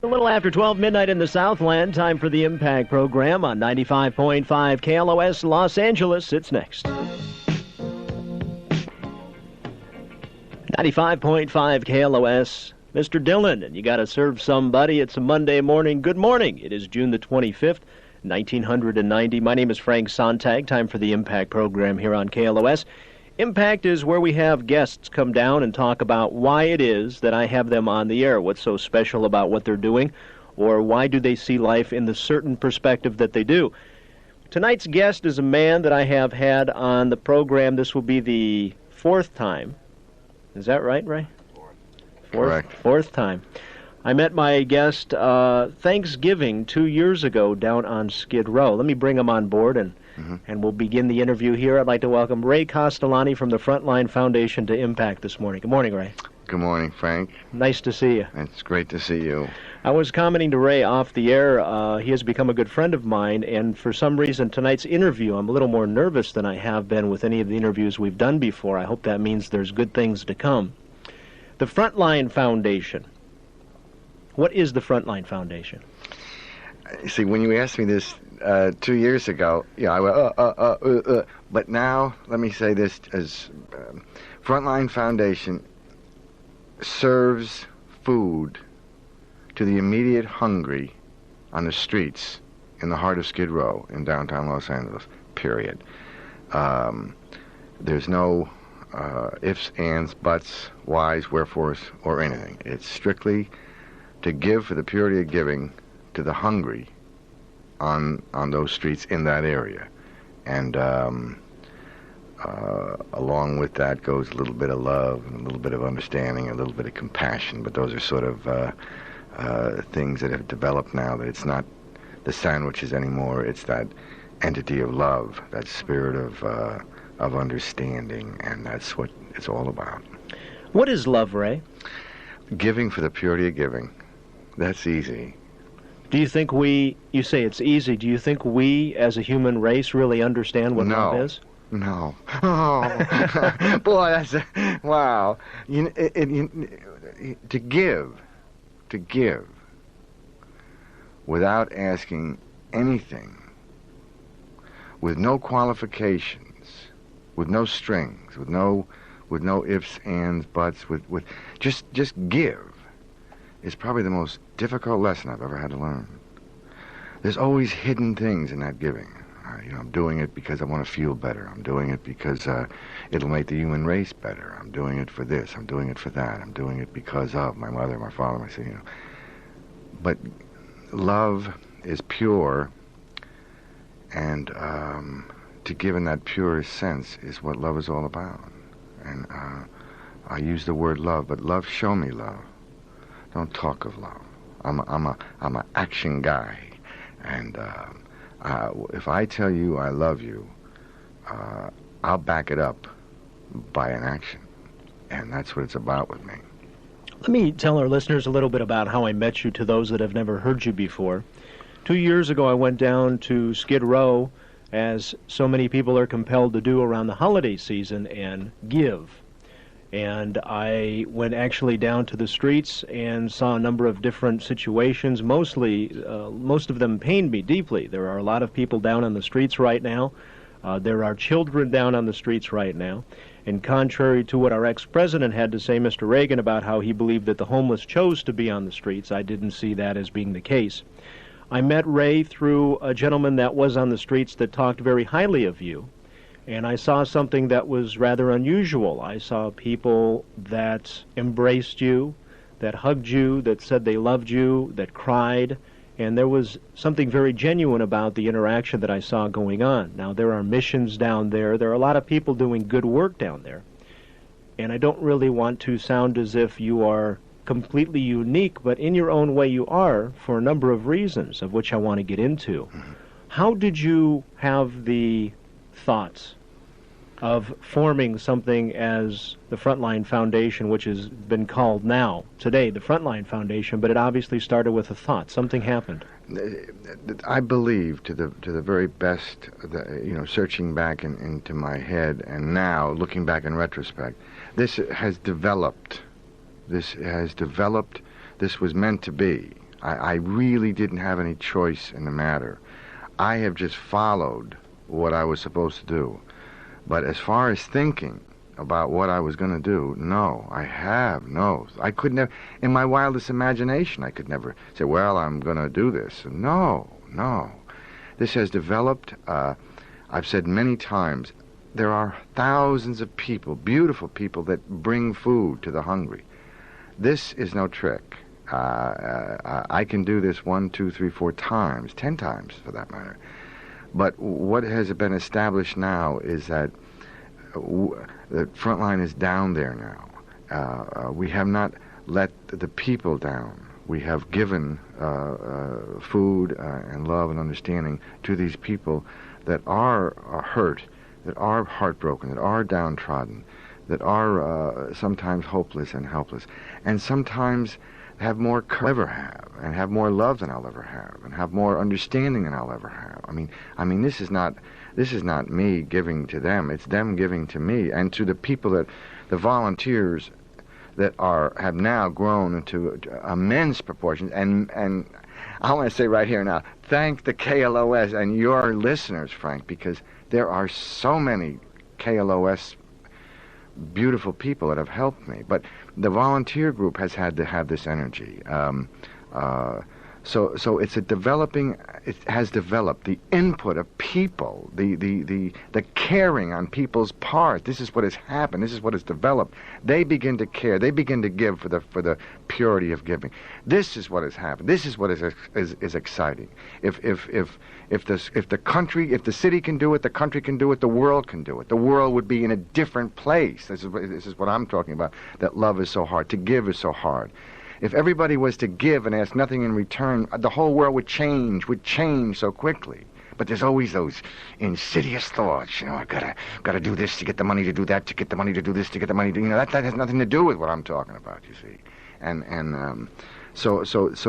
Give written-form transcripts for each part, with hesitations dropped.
A little after 12 midnight in the Southland, time for the Impact program on 95.5 KLOS Los Angeles. It's next. 95.5 KLOS, Mr. Dillon, and you got to serve somebody. It's a Monday morning. Good morning. It is June the 25th, 1990. My name is Frank Sontag. Time for the Impact program here on KLOS. Impact is where we have guests come down and talk about why it is that I have them on the air, what's so special about what they're doing, or why do they see life in the certain perspective that they do. Tonight's guest is a man that I have had on the program. This will be the fourth time. Is that right, Ray? Correct. Fourth time. I met my guest Thanksgiving 2 years ago down on Skid Row. Let me bring him on board, and we'll begin the interview here. I'd like to welcome Ray Castellani from the Frontline Foundation to Impact this morning. Good morning, Ray. Good morning, Frank. Nice to see you. It's great to see you. I was commenting to Ray off the air. He has become a good friend of mine, and for some reason tonight's interview, I'm a little more nervous than I have been with any of the interviews we've done before. I hope that means there's good things to come. The Frontline Foundation. What is the Frontline Foundation? See, when you asked me this 2 years ago, I went, but now, let me say this, as Frontline Foundation serves food to the immediate hungry on the streets in the heart of Skid Row in downtown Los Angeles, period. There's no ifs, ands, buts, whys, wherefores, or anything. It's strictly to give for the purity of giving to the hungry on those streets in that area. And along with that goes a little bit of love and a little bit of understanding, a little bit of compassion, but those are sort of things that have developed now, that it's not the sandwiches anymore, it's that entity of love, that spirit of understanding, and that's what it's all about. What is love, Ray? Giving for the purity of giving. That's easy. Do you think you say it's easy, do you think we as a human race really understand what love is? No. Oh, boy, wow. To give without asking anything, with no qualifications, with no strings, with no ifs, ands, buts, with just give, is probably the most difficult lesson I've ever had to learn. There's always hidden things in that giving. I'm doing it because I want to feel better. I'm doing it because it'll make the human race better. I'm doing it for this. I'm doing it for that. I'm doing it because of my mother, my father, my sister. But love is pure, and to give in that purest sense is what love is all about. And I use the word love, but love, show me love. Don't talk of love. I'm an action guy, and if I tell you I love you, I'll back it up by an action, and that's what it's about with me. Let me tell our listeners a little bit about how I met you, to those that have never heard you before. 2 years ago, I went down to Skid Row, as so many people are compelled to do around the holiday season, and give. And I went actually down to the streets and saw a number of different situations. Most of them pained me deeply. There are a lot of people down on the streets right now. There are children down on the streets right now. And contrary to what our ex-president had to say, Mr. Reagan, about how he believed that the homeless chose to be on the streets, I didn't see that as being the case. I met Ray through a gentleman that was on the streets that talked very highly of you. And I saw something that was rather unusual. I saw people that embraced you, that hugged you, that said they loved you, that cried. And there was something very genuine about the interaction that I saw going on. Now, there are missions down there. There are a lot of people doing good work down there. And I don't really want to sound as if you are completely unique, but in your own way you are, for a number of reasons, of which I want to get into. How did you have the thoughts of forming something as the Frontline Foundation, which has been called now, today, the Frontline Foundation, but it obviously started with a thought. Something happened. I believe, to the very best, searching back into my head, and now looking back in retrospect, this has developed. This was meant to be. I really didn't have any choice in the matter. I have just followed what I was supposed to do. But as far as thinking about what I was going to do, no, I could never, in my wildest imagination, I could never say, well, I'm going to do this. No. This has developed, I've said many times, there are thousands of people, beautiful people, that bring food to the hungry. This is no trick. I can do this 1, 2, 3, 4 times, 10 times for that matter. But what has been established now is that the front line is down there now. We have not let the people down. We have given food and love and understanding to these people that are hurt, that are heartbroken, that are downtrodden, that are sometimes hopeless and helpless, and sometimes have more courage than I'll ever have, and have more love than I'll ever have, and have more understanding than I'll ever have. I mean, this is not me giving to them; it's them giving to me, and to the people that, the volunteers that have now grown into immense proportions. And I want to say right here now, thank the KLOS and your listeners, Frank, because there are so many KLOS beautiful people that have helped me. But the volunteer group has had to have this energy. So it's it has developed the input of people, the caring on people's part. This is what has happened. This is what has developed. They begin to care. They begin to give for the purity of giving. This is what has happened. This is what is exciting. If the city can do it, the country can do it, the world can do it. The world would be in a different place. This is what I'm talking about. That love is so hard. To give is so hard. If everybody was to give and ask nothing in return, the whole world would change so quickly. But there's always those insidious thoughts, I gotta do this to get the money to do that, to get the money to do this, to get the money to, that has nothing to do with what I'm talking about, you see. So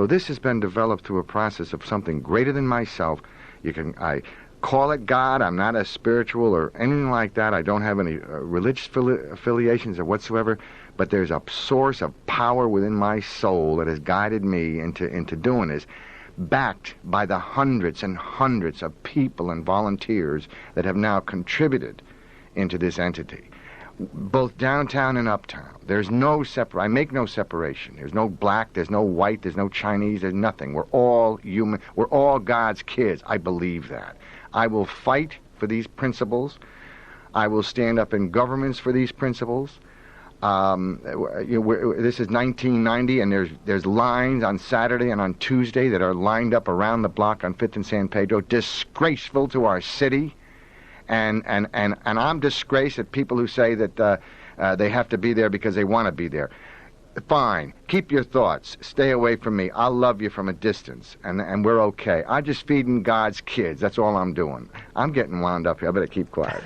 this has been developed through a process of something greater than myself. I call it God. I'm not a spiritual or anything like that. I don't have any religious affiliations or whatsoever. But there's a source of power within my soul that has guided me into doing this, backed by the hundreds and hundreds of people and volunteers that have now contributed into this entity, both downtown and uptown. There's no I make no separation. There's no black, there's no white, there's no Chinese, there's nothing. We're all human. We're all God's kids. I believe that. I will fight for these principles. I will stand up in governments for these principles. This is 1990, and there's lines on Saturday and on Tuesday that are lined up around the block on 5th and San Pedro, disgraceful to our city, and I'm disgraced at people who say that they have to be there because they want to be there. Fine, keep your thoughts, stay away from me. I'll love you from a distance, and we're okay. I'm just feeding God's kids. That's all I'm doing. I'm getting wound up here. I better keep quiet.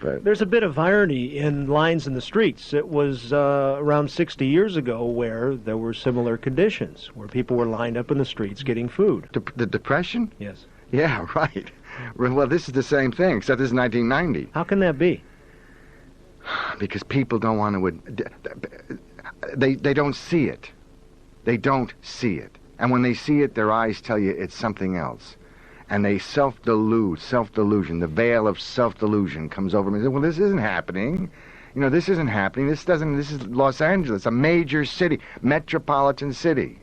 But there's a bit of irony in lines in the streets. It was around 60 years ago where there were similar conditions, where people were lined up in the streets getting food. The Depression? Yes. Yeah, right. Well, this is the same thing, except this is 1990. How can that be? Because people don't want to. They don't see it. They don't see it. And when they see it, their eyes tell you it's something else. And they self-delusion. The veil of self-delusion comes over me and says, well, this isn't happening. This isn't happening. This is Los Angeles, a major city, metropolitan city.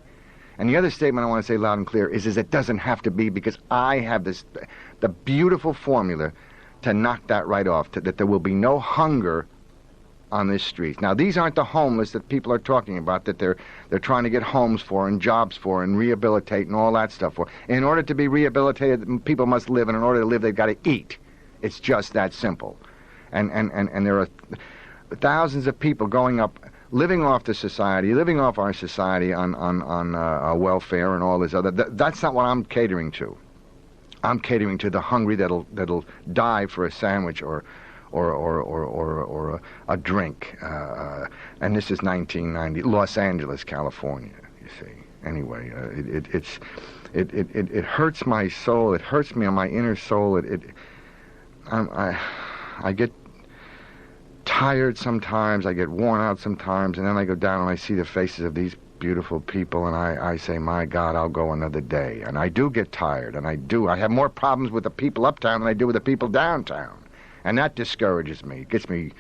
And the other statement I want to say loud and clear is it doesn't have to be, because I have the beautiful formula to knock that right off, that there will be no hunger on this street. Now, these aren't the homeless that people are talking about, that they're trying to get homes for and jobs for and rehabilitate and all that stuff for. In order to be rehabilitated, people must live, and in order to live, they've got to eat. It's just that simple. And there are thousands of people going up, living off the society, living off our society on welfare and all this other. That's not what I'm catering to. I'm catering to the hungry that'll die for a sandwich or a drink. And this is 1990, Los Angeles, California. You see. Anyway, it hurts my soul. It hurts me on my inner soul. I get tired sometimes. I get worn out sometimes, and then I go down and I see the faces of these beautiful people, and I say, my God, I'll go another day. And I do get tired, and I have more problems with the people uptown than I do with the people downtown. And that discourages me. It gets me,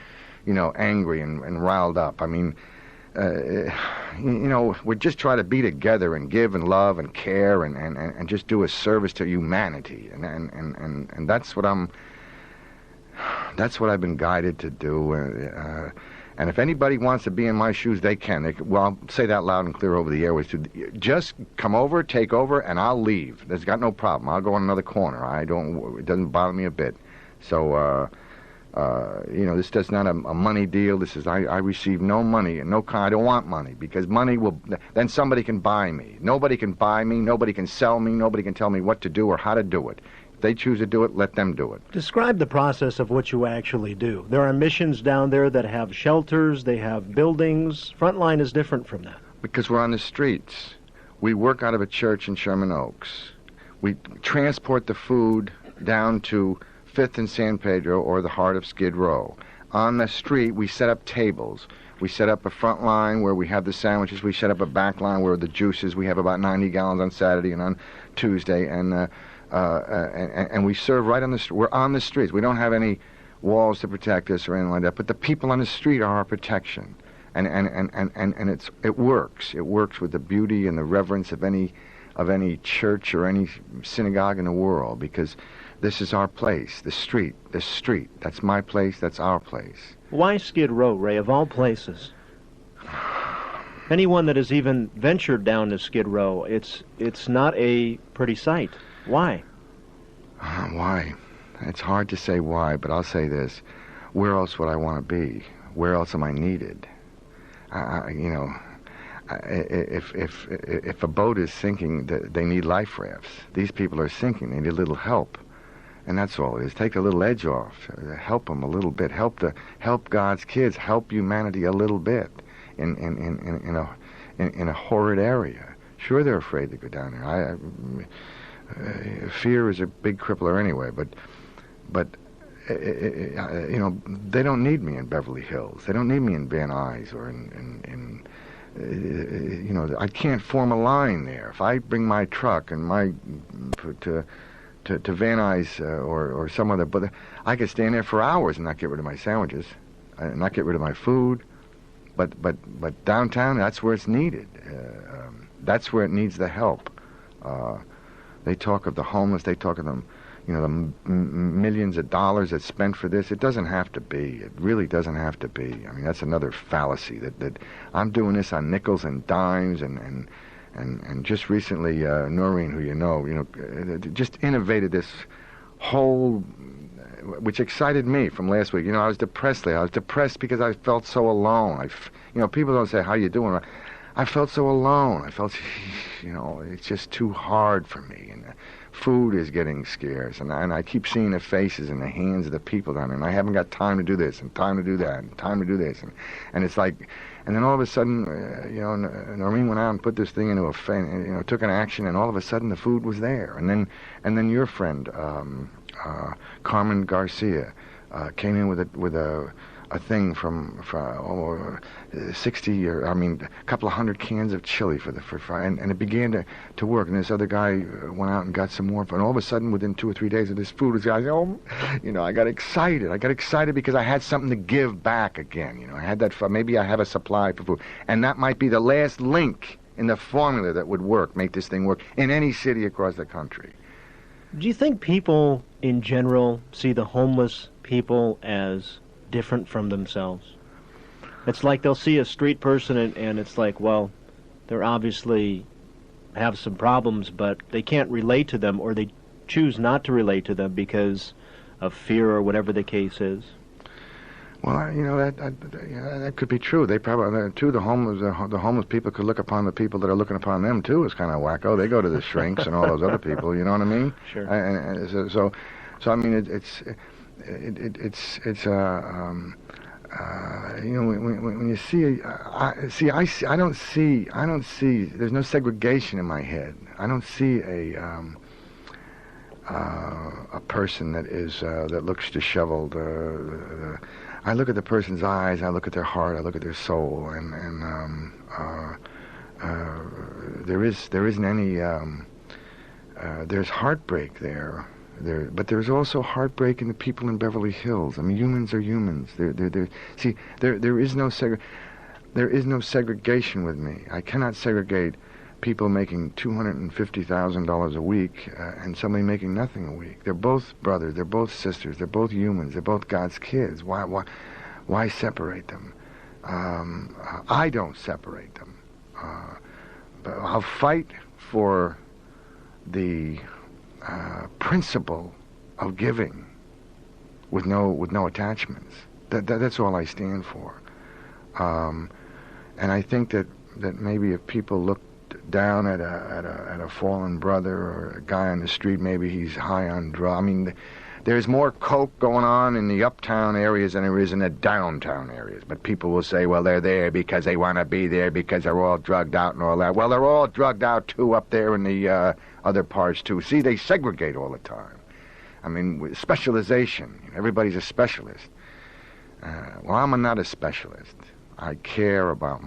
angry and riled up. I mean, we just try to be together and give and love and care and just do a service to humanity. And that's what I've been guided to do. And if anybody wants to be in my shoes, they can. I'll say that loud and clear over the airways too. Just come over, take over, and I'll leave. There's got no problem. I'll go on another corner. It doesn't bother me a bit. So, this is not a money deal. This is, I receive no money and I don't want money, because money then somebody can buy me. Nobody can buy me. Nobody can sell me. Nobody can tell me what to do or how to do it. They choose to do it, let them do it. Describe the process of what you actually do. There are missions down there that have shelters, they have buildings. Frontline is different from that. Because we're on the streets. We work out of a church in Sherman Oaks. We transport the food down to 5th and San Pedro or the heart of Skid Row. On the street, we set up tables. We set up a front line where we have the sandwiches. We set up a back line where the juices. We have about 90 gallons on Saturday and on Tuesday, and we serve right on the street. We're on the streets. We don't have any walls to protect us or anything like that. But the people on the street are our protection, and it works. It works with the beauty and the reverence of any church or any synagogue in the world, because this is our place. The street. That's my place. That's our place. Why Skid Row, Ray, of all places? Anyone that has even ventured down to Skid Row, it's not a pretty sight. Why? Why? It's hard to say why, but I'll say this. Where else would I want to be? Where else am I needed? If a boat is sinking, they need life rafts. These people are sinking. They need a little help. And that's all it is. Take a little edge off. Help them a little bit. Help God's kids. Help humanity a little bit in a horrid area. Sure, they're afraid to go down there. Fear is a big crippler anyway. But they don't need me in Beverly Hills. They don't need me in Van Nuys or in I can't form a line there. If I bring my truck and to Van Nuys or some other, but I could stand there for hours and not get rid of my sandwiches, not get rid of my food. But downtown, that's where it's needed. That's where it needs the help. They talk of the homeless. They talk of them, the millions of dollars that's spent for this. It doesn't have to be. It really doesn't have to be. I mean, that's another fallacy that I'm doing this on nickels and dimes and just recently, Noreen, who just innovated this whole, which excited me from last week. I was depressed there. I was depressed because I felt so alone. People don't say, how you doing? I felt so alone. I felt, it's just too hard for me. And food is getting scarce. And I keep seeing the faces and the hands of the people down there. And I haven't got time to do this and time to do that and time to do this. And it's like, and then all of a sudden, Noreen went out and put this thing into took an action, and all of a sudden the food was there. And then your friend, Carmen Garcia, came in with a thing from 60 or a couple of hundred cans of chili for and it began to work. And this other guy went out and got some more. And all of a sudden, within 2 or 3 days of this food, this guy said, I got excited. I got excited because I had something to give back again. I had that. Maybe I have a supply for food, and that might be the last link in the formula that would make this thing work in any city across the country. Do you think people in general see the homeless people as different from themselves? It's like they'll see a street person and it's like, well, they're obviously have some problems, but they can't relate to them, or they choose not to relate to them because of fear or whatever the case is. Well, that could be true. They probably too. The homeless people could look upon the people that are looking upon them too as kind of wacko. They go to the shrinks and all those other people. You know what I mean? Sure. And so I mean when you see, I don't see. There's no segregation in my head. I don't see a person that looks disheveled. I look at the person's eyes. I look at their heart. I look at their soul, and there isn't any. There's heartbreak there. But there's also heartbreak in the people in Beverly Hills. I mean, humans are humans. See, there is no segregation with me. I cannot segregate people making $250,000 a week and somebody making nothing a week. They're both brothers. They're both sisters. They're both humans. They're both God's kids. Why separate them? I don't separate them. But I'll fight for the principle of giving with no attachments. That's all I stand for. And I think that maybe if people looked down at a fallen brother or a guy on the street, maybe he's high on drugs. I mean, there's more coke going on in the uptown areas than there is in the downtown areas. But people will say, well, they're there because they want to be there because they're all drugged out and all that. Well, they're all drugged out too up there in the other parts too. See, they segregate all the time. I mean, with specialization. Everybody's a specialist. Well, I'm not a specialist. I care about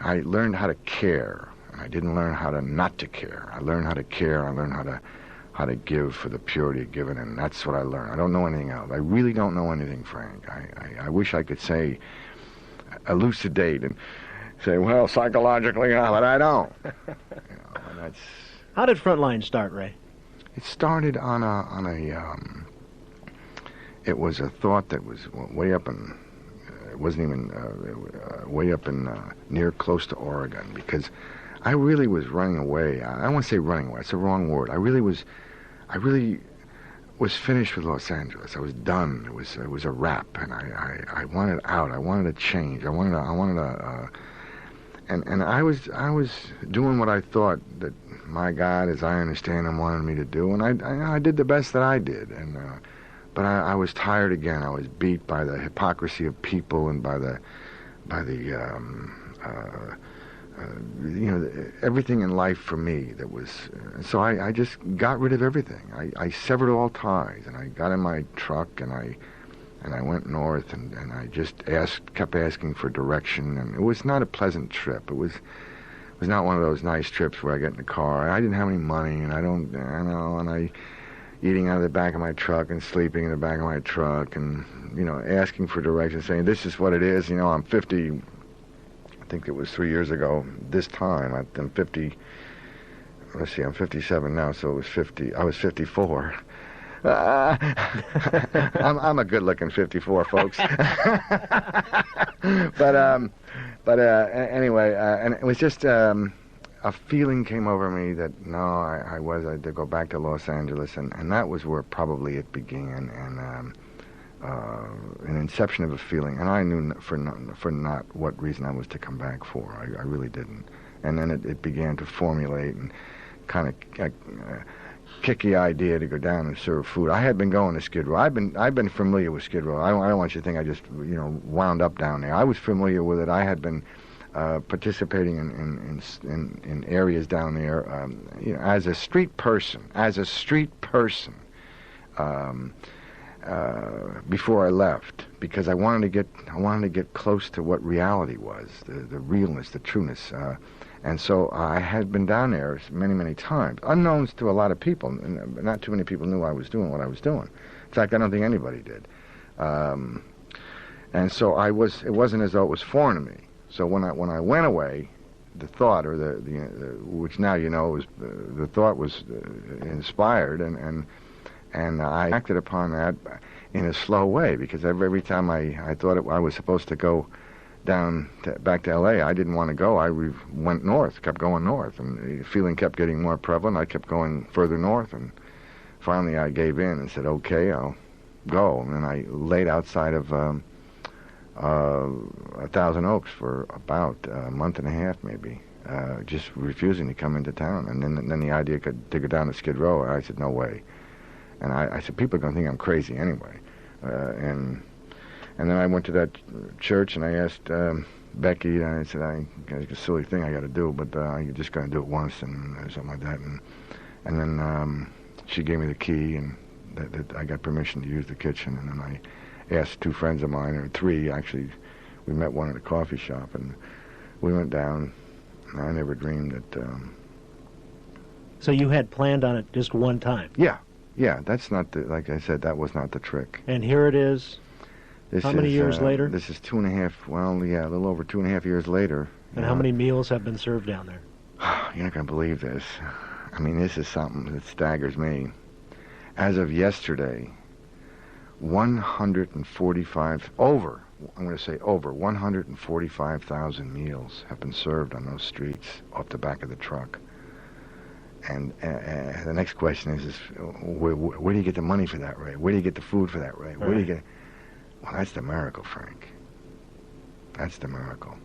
I learned how to care, and I didn't learn how to not to care. I learned how to care. I learned how to give for the purity of giving, and that's what I learned. I don't know anything else. I really don't know anything, Frank. I wish I could say, elucidate and say, well, psychologically, but I don't. And that's. How did Frontline start, Ray? It started on a. It was a thought that was way up in. It wasn't even way up in near close to Oregon, because I really was running away. I don't want to say running away. It's the wrong word. I really was finished with Los Angeles. I was done. It was a wrap, and I wanted out. I wanted to change. I wanted to. And I was doing what I thought that my God, as I understand him, wanted me to do, and I did the best that I did, and. But I was tired again. I was beat by the hypocrisy of people and by the everything in life for me that was. So I just got rid of everything. I severed all ties, and I got in my truck and I went north and I just kept asking for direction, and it was not a pleasant trip. It was not one of those nice trips where I get in the car. I didn't have any money, and I eating out of the back of my truck and sleeping in the back of my truck and, asking for directions, saying, this is what it is. I'm 50, I think it was 3 years ago, this time. I'm 50, let's see, I'm 57 now, so it was 50, I was 54. I'm a good-looking 54, folks. Anyway, and it was just... a feeling came over me that I had to go back to Los Angeles, and that was where probably it began, and an inception of a feeling, and I knew for not what reason I was to come back for. I really didn't, and then it began to formulate and kind of kick the idea to go down and serve food. I had been going to Skid Row. I've been familiar with Skid Row. I don't want you to think I just wound up down there. I was familiar with it. I had been. Participating in areas down there, as a street person, before I left, because I wanted to get close to what reality was, the realness, the trueness, and so I had been down there many times, unknowns to a lot of people, and not too many people knew I was doing what I was doing. In fact, I don't think anybody did, and so it wasn't as though it was foreign to me. So when I went away, the thought, or the which now was the thought was inspired, and I acted upon that in a slow way, because every time I thought I was supposed to go back to L.A., I didn't want to go. I went north, kept going north, and the feeling kept getting more prevalent. I kept going further north, and finally I gave in and said, okay, I'll go. And then I laid outside of 1,000 Oaks for about a month and a half, maybe, just refusing to come into town. And then the idea to go down to Skid Row, I said, no way. And I said, people are going to think I'm crazy anyway. And then I went to that church and I asked Becky, and I said, it's a silly thing I got to do, but you're just going to do it once and something like that. And then she gave me the key, and that I got permission to use the kitchen. And then I asked two friends of mine, or three actually. We met one at a coffee shop, and We went down. I never dreamed that... So you had planned on it just one time? Yeah, that's not the... Like I said, that was not the trick. And here it is. How many years later? This is 2.5... Well, yeah, a little over 2.5 years later. And how many meals have been served down there? You're not going to believe this. I mean, this is something that staggers me. As of yesterday, 145,000 meals have been served on those streets off the back of the truck. And the next question is where do you get the money for that, Ray? Where do you get the food for that, Ray? Where do you get... Well, that's the miracle, Frank. That's the miracle.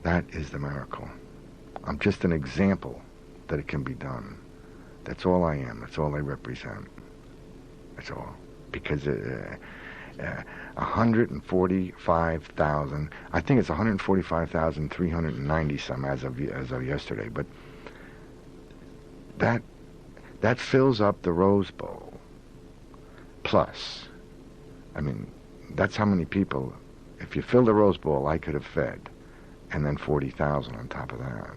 That is the miracle. I'm just an example that it can be done. That's all I am. That's all I represent. That's all. Because 145,000, I think it's 145,390 some as of yesterday, but that fills up the Rose Bowl. Plus, I mean, that's how many people, if you fill the Rose Bowl, I could have fed, and then 40,000 on top of that.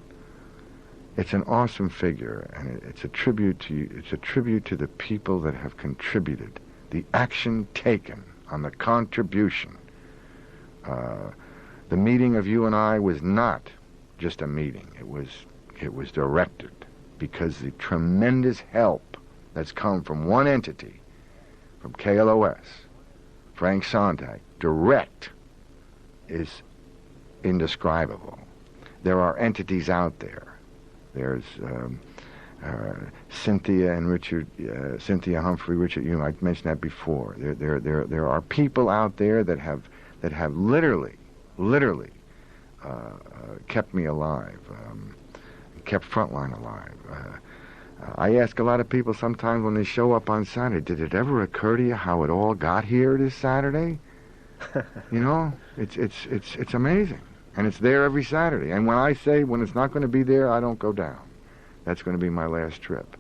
It's an awesome figure, and it's a tribute to you. It's a tribute to the people that have contributed, the action taken on the contribution. The meeting of you and I was not just a meeting. It was directed, because the tremendous help that's come from one entity, from KLOS, Frank Sontag, direct, is indescribable. There are entities out there. There's Cynthia and Richard, Cynthia Humphrey, Richard Hume. I mentioned that before. There are people out there that have literally kept me alive, kept Frontline alive. I ask a lot of people sometimes when they show up on Saturday, did it ever occur to you how it all got here this Saturday? You know, it's amazing. And it's there every Saturday. And when I say when it's not going to be there, I don't go down. That's going to be my last trip.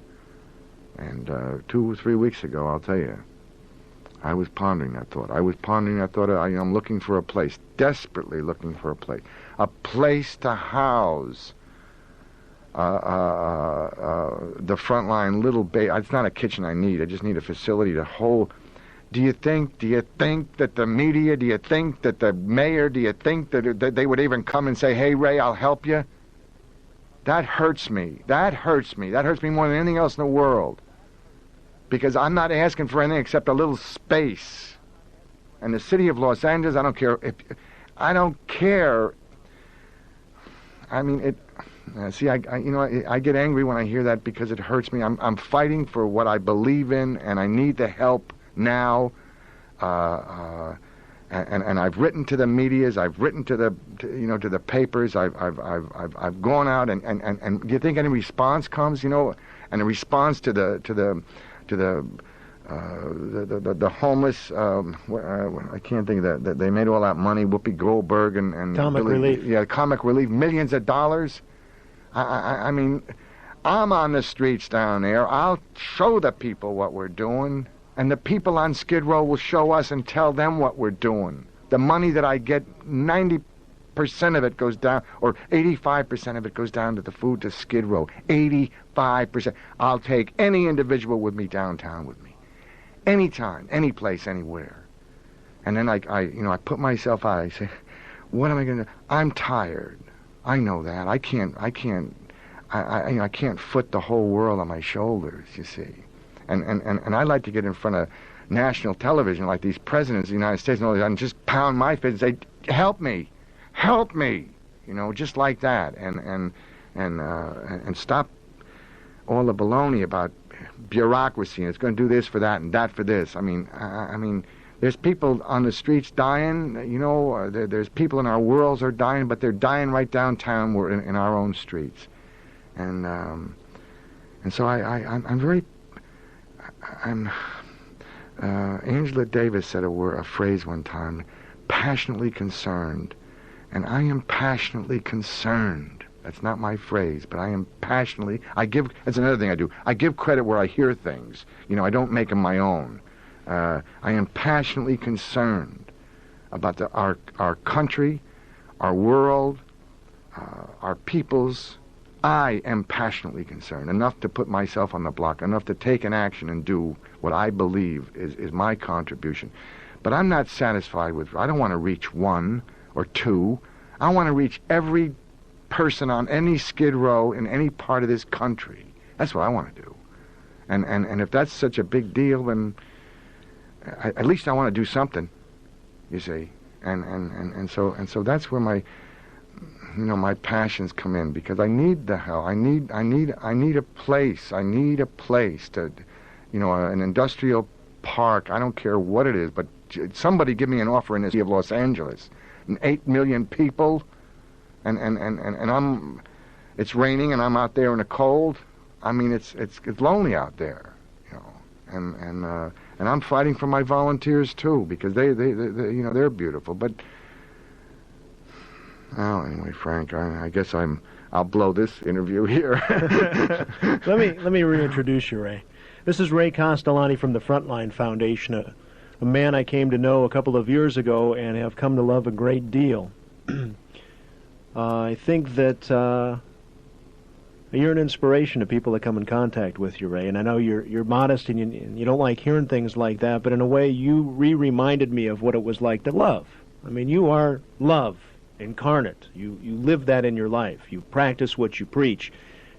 And 2 or 3 weeks ago, I'll tell you, I was pondering that thought. I'm looking for a place, desperately looking for a place to house the Frontline little baby. It's not a kitchen I need. I just need a facility to hold. Do you think that the media, do you think that the mayor, do you think that they would even come and say, hey, Ray, I'll help you? That hurts me. That hurts me more than anything else in the world. Because I'm not asking for anything except a little space. And the city of Los Angeles, I don't care. I mean, I get angry when I hear that because it hurts me. I'm fighting for what I believe in, and I need the help now, and I've written to the medias, I've written to the papers, I've gone out, and do you think any response comes? And a response to the homeless, I can't think of that. They made all that money. Whoopi Goldberg and Comic Relief. Yeah, Comic Relief, millions of dollars. I mean, I'm on the streets down there. I'll show the people what we're doing. And the people on Skid Row will show us and tell them what we're doing. The money that I get, 90% of it goes down, or 85% of it goes down to the food to Skid Row. 85%. I'll take any individual with me downtown with me. Anytime, any place, anywhere. And then I put myself out. I say, what am I going to do? I'm tired. I know that. I can't foot the whole world on my shoulders, you see. And I like to get in front of national television like these presidents of the United States and just pound my fist and say, help me, just like that, and stop all the baloney about bureaucracy and it's going to do this for that and that for this. I mean, there's people on the streets dying, there's people in our worlds are dying, but they're dying right downtown. We're in our own streets, and so I'm very. Angela Davis said a phrase one time, passionately concerned, and I am passionately concerned. That's not my phrase, but I am passionately. That's another thing I do. I give credit where I hear things. I don't make them my own. I am passionately concerned about our country, our world, our peoples. I am passionately concerned, enough to put myself on the block, enough to take an action and do what I believe is my contribution. But I'm not satisfied with, I don't want to reach one or two. I want to reach every person on any Skid Row in any part of this country. That's what I want to do. And if that's such a big deal, then at least I want to do something, you see. And so that's where my passions come in, because I need the help. I need a place. I need a place to, an industrial park. I don't care what it is, but somebody give me an offer in the city of Los Angeles, and 8 million people, and it's raining and I'm out there in the cold. I mean, it's lonely out there, and I'm fighting for my volunteers too, because they they're beautiful, but. Well, anyway, Frank, I guess I'll blow this interview here. Let me reintroduce you, Ray. This is Ray Castellani from the Frontline Foundation, a man I came to know a couple of years ago and have come to love a great deal. I think that you're an inspiration to people that come in contact with you, Ray, and I know you're modest and you don't like hearing things like that, but in a way you reminded me of what it was like to love. I mean, you are love incarnate. You live that in your life. You practice what you preach.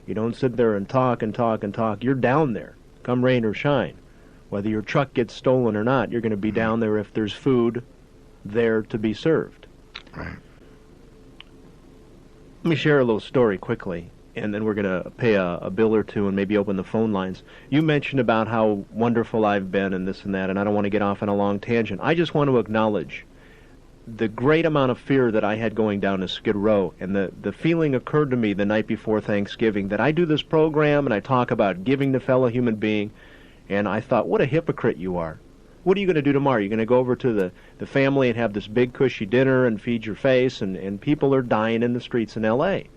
You don't sit there and talk and talk and talk. You're down there, come rain or shine. Whether your truck gets stolen or not, you're going to be down there if there's food there to be served. Right. Let me share a little story quickly, and then we're going to pay a bill or two and maybe open the phone lines. You mentioned about how wonderful I've been and this and that, and I don't want to get off on a long tangent. I just want to acknowledge the great amount of fear that I had going down to Skid Row, and the feeling occurred to me the night before Thanksgiving that I do this program and I talk about giving to fellow human being, and I thought, what a hypocrite you are. What are you going to do tomorrow? You're going to go over to the family and have this big cushy dinner and feed your face, and people are dying in the streets in L.A.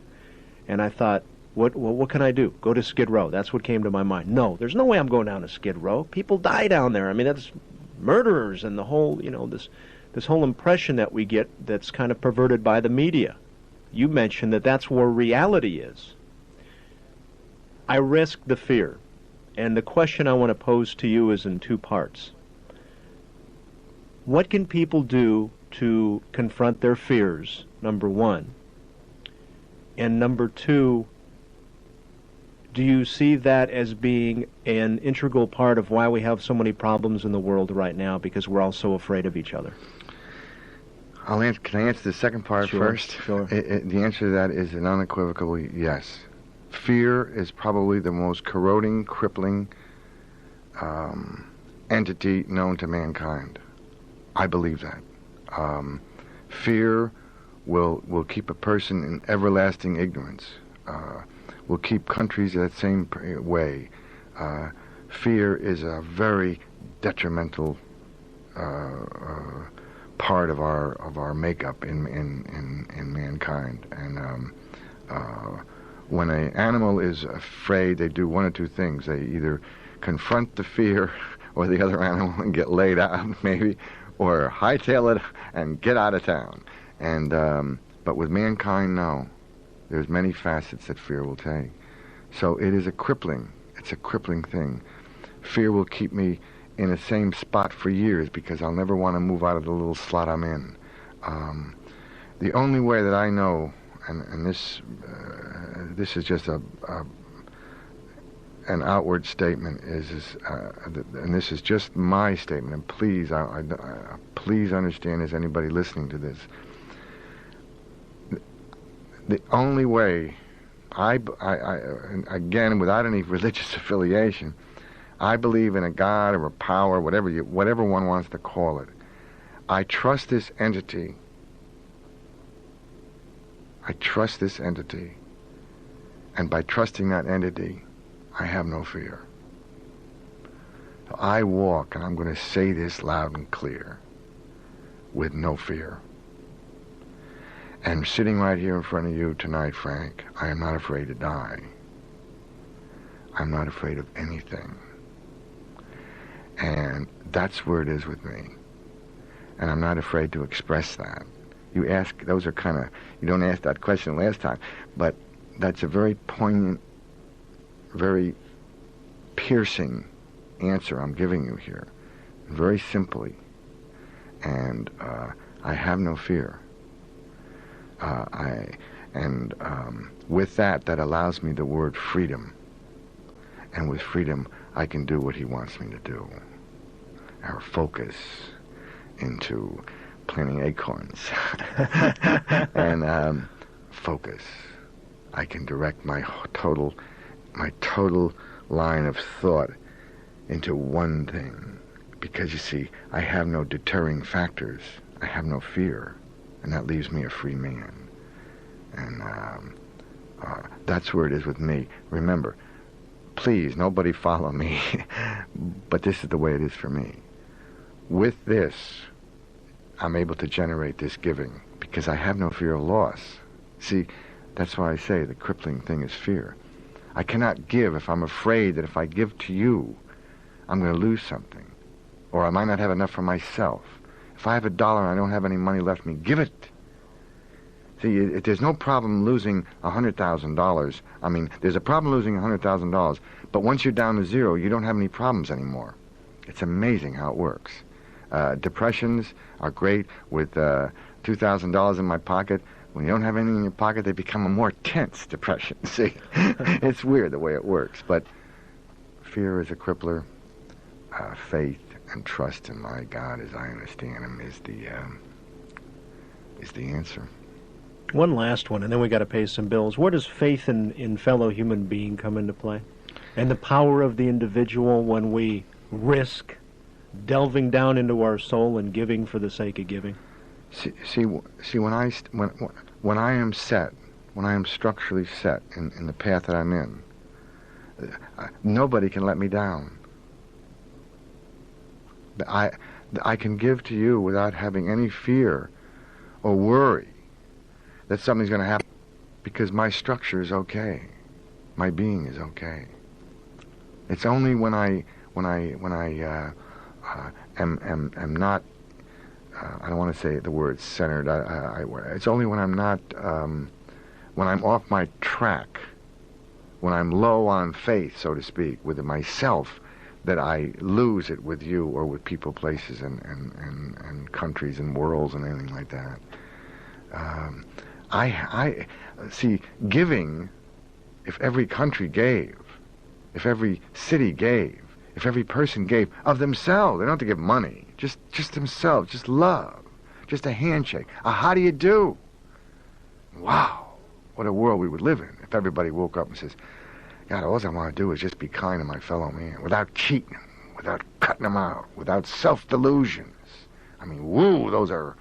And I thought, what can I do? Go to Skid Row. That's what came to my mind. No, there's no way I'm going down to Skid Row. People die down there. I mean, that's murderers and the whole, this whole impression that we get that's kind of perverted by the media. You mentioned that that's where reality is. I risk the fear, and the question I want to pose to you is in two parts. What can people do to confront their fears, number one? And number two, do you see that as being an integral part of why we have so many problems in the world right now, because we're all so afraid of each other? Can I answer the second part first? Sure. The answer to that is an unequivocal yes. Fear is probably the most corroding, crippling entity known to mankind. I believe that. Fear will keep a person in everlasting ignorance. Will keep countries that same way. Fear is a very detrimental part of our makeup in mankind. And when an animal is afraid, they do one of two things. They either confront the fear or the other animal and get laid out, maybe, or hightail it and get out of town. And but with mankind, no. There's many facets that fear will take. So it's a crippling thing. Fear will keep me in the same spot for years because I'll never want to move out of the little slot I'm in. The only way that I know, and this is just an outward statement, and this is just my statement, and please, please understand, as anybody listening to this, the only way, again, without any religious affiliation, I believe in a God or a power, whatever one wants to call it. I trust this entity. And by trusting that entity, I have no fear. So I walk, and I'm going to say this loud and clear, with no fear. And sitting right here in front of you tonight, Frank, I am not afraid to die. I'm not afraid of anything. And that's where it is with me. And I'm not afraid to express that. You ask, those are kind of, you don't ask that question last time, but that's a very poignant, very piercing answer I'm giving you here, very simply. And I have no fear. With that allows me the word freedom. And with freedom, I can do what he wants me to do. Our focus into planting acorns. And focus. I can direct my total line of thought into one thing. Because you see, I have no deterring factors. I have no fear. And that leaves me a free man. And that's where it is with me. Remember, please, nobody follow me. But this is the way it is for me. With this, I'm able to generate this giving because I have no fear of loss. See, that's why I say the crippling thing is fear. I cannot give if I'm afraid that if I give to you, I'm going to lose something. Or I might not have enough for myself. If I have $1 and I don't have any money left, give it. See, there's no problem losing $100,000. I mean, there's a problem losing $100,000, but once you're down to zero, you don't have any problems anymore. It's amazing how it works. Depressions are great with $2,000 in my pocket. When you don't have anything in your pocket, they become a more tense depression. See, it's weird the way it works, but fear is a crippler. Faith and trust in my God, as I understand him, is the answer. One last one, and then we got to pay some bills. Where does faith in fellow human being come into play? And the power of the individual when we risk delving down into our soul and giving for the sake of giving? See, when I am set, when I am structurally set in the path that I'm in, nobody can let me down. I can give to you without having any fear or worry that something's going to happen, because my structure is okay, my being is okay. It's only when I am not. I don't want to say the word centered. It's only when I'm not, when I'm off my track, when I'm low on faith, so to speak, with myself, that I lose it with you or with people, places, and countries and worlds and anything like that. I see, giving, if every country gave, if every city gave, if every person gave of themselves, they don't have to give money, just themselves, just love, just a handshake, a how do you do? Wow, what a world we would live in if everybody woke up and says, God, all I want to do is just be kind to my fellow man, without cheating, without cutting them out, without self-delusions. I mean, woo, those are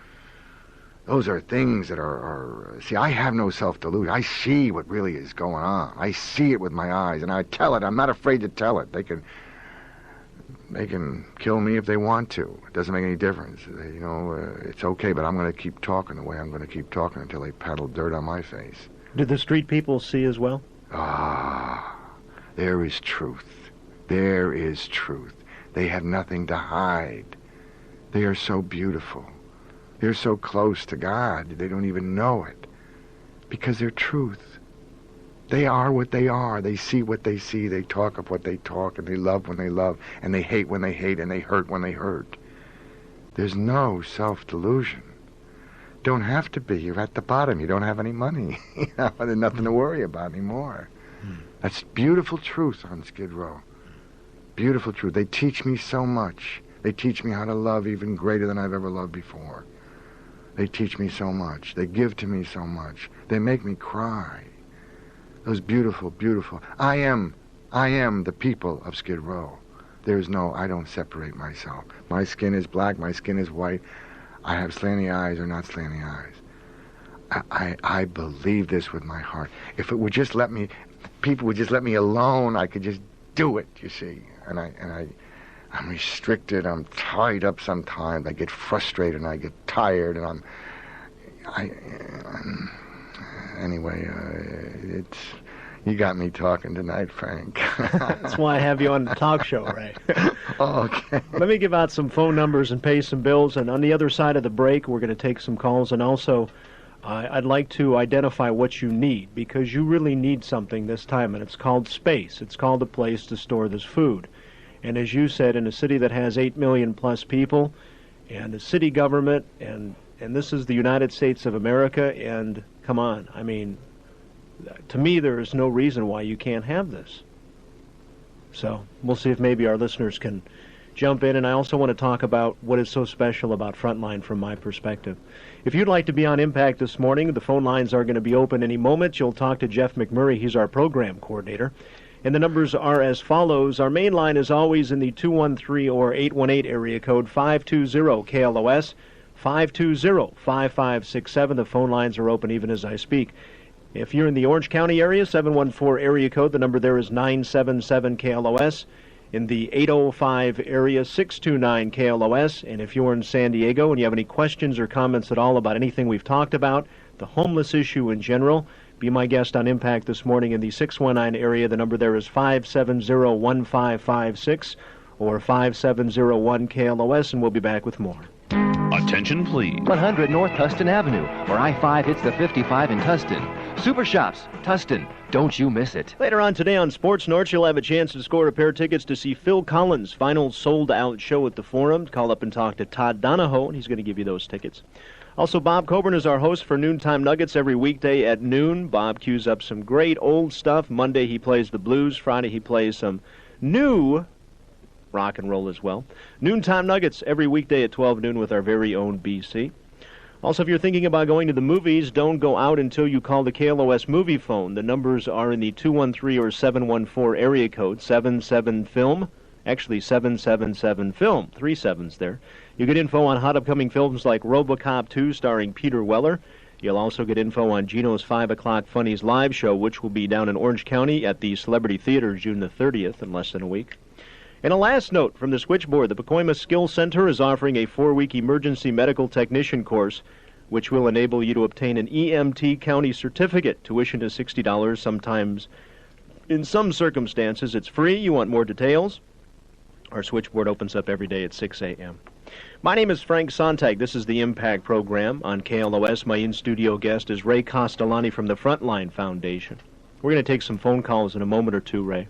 things that are see, I have no self-delusion. I see what really is going on. I see it with my eyes, and I tell it. I'm not afraid to tell it. They can kill me if they want to. It doesn't make any difference. It's okay, but I'm going to keep talking the way I'm going to keep talking until they paddle dirt on my face. Do the street people see as well? There is truth. There is truth. They have nothing to hide. They are so beautiful. They're so close to God, they don't even know it. Because they're truth. They are what they are. They see what they see. They talk of what they talk, and they love when they love, and they hate when they hate, and they hurt when they hurt. There's no self-delusion. Don't have to be. You're at the bottom. You don't have any money. There's nothing to worry about anymore. That's beautiful truth on Skid Row. Beautiful truth. They teach me so much. They teach me how to love even greater than I've ever loved before. They teach me so much. They give to me so much. They make me cry. Those beautiful, beautiful. I am the people of Skid Row. I don't separate myself. My skin is black, my skin is white. I have slanty eyes or not slanty eyes. I believe this with my heart. If it would just let me, people would just let me alone, I could just do it, you see. And I'm restricted, I'm tied up sometimes, I get frustrated and I get tired, and anyway, it's, You got me talking tonight, Frank. That's why I have you on the talk show, Ray. Oh, okay. Let me give out some phone numbers and pay some bills, and on the other side of the break, we're going to take some calls, and also I'd like to identify what you need, because you really need something this time, and it's called space. It's called a place to store this food. And as you said, in a city that has 8 million plus people, and a city government, and this is the United States of America, and come on, I mean, to me, there is no reason why you can't have this. So we'll see if maybe our listeners can jump in, and I also want to talk about what is so special about Frontline from my perspective. If you'd like to be on Impact this morning, the phone lines are going to be open any moment. You'll talk to Jeff McMurray. He's our program coordinator. And the numbers are as follows. Our main line is always in the 213 or 818 area code 520-KLOS, 520-5567. The phone lines are open even as I speak. If you're in the Orange County area, 714 area code, the number there is 977-KLOS. In the 805 area, 629-KLOS. And if you're in San Diego and you have any questions or comments at all about anything we've talked about, the homeless issue in general, be my guest on Impact this morning in the 619 area. The number there is 570-1556 or 5701-KLOS, and we'll be back with more. Attention, please. 100 North Tustin Avenue, where I-5 hits the 55 in Tustin. Super Shops, Tustin. Don't you miss it. Later on today on Sports North, you'll have a chance to score a pair of tickets to see Phil Collins' final sold-out show at the Forum. Call up and talk to Todd Donahoe, and he's going to give you those tickets. Also, Bob Coburn is our host for Noontime Nuggets every weekday at noon. Bob cues up some great old stuff. Monday he plays the blues. Friday he plays some new rock and roll as well. Noontime Nuggets every weekday at 12 noon with our very own BC. Also, if you're thinking about going to the movies, don't go out until you call the KLOS movie phone. The numbers are in the 213 or 714 area code, 77-FILM. Actually, 777-FILM. 3 sevens there. You get info on hot upcoming films like RoboCop 2 starring Peter Weller. You'll also get info on Gino's 5 o'clock Funnies live show, which will be down in Orange County at the Celebrity Theater June the 30th in less than a week. And a last note from the switchboard, the Pacoima Skills Center is offering a 4-week emergency medical technician course, which will enable you to obtain an EMT county certificate. Tuition is $60. Sometimes, in some circumstances, it's free. You want more details? Our switchboard opens up every day at 6 a.m. My name is Frank Sontag. This is the Impact Program on KLOS. My in-studio guest is Ray Castellani from the Frontline Foundation. We're going to take some phone calls in a moment or two, Ray.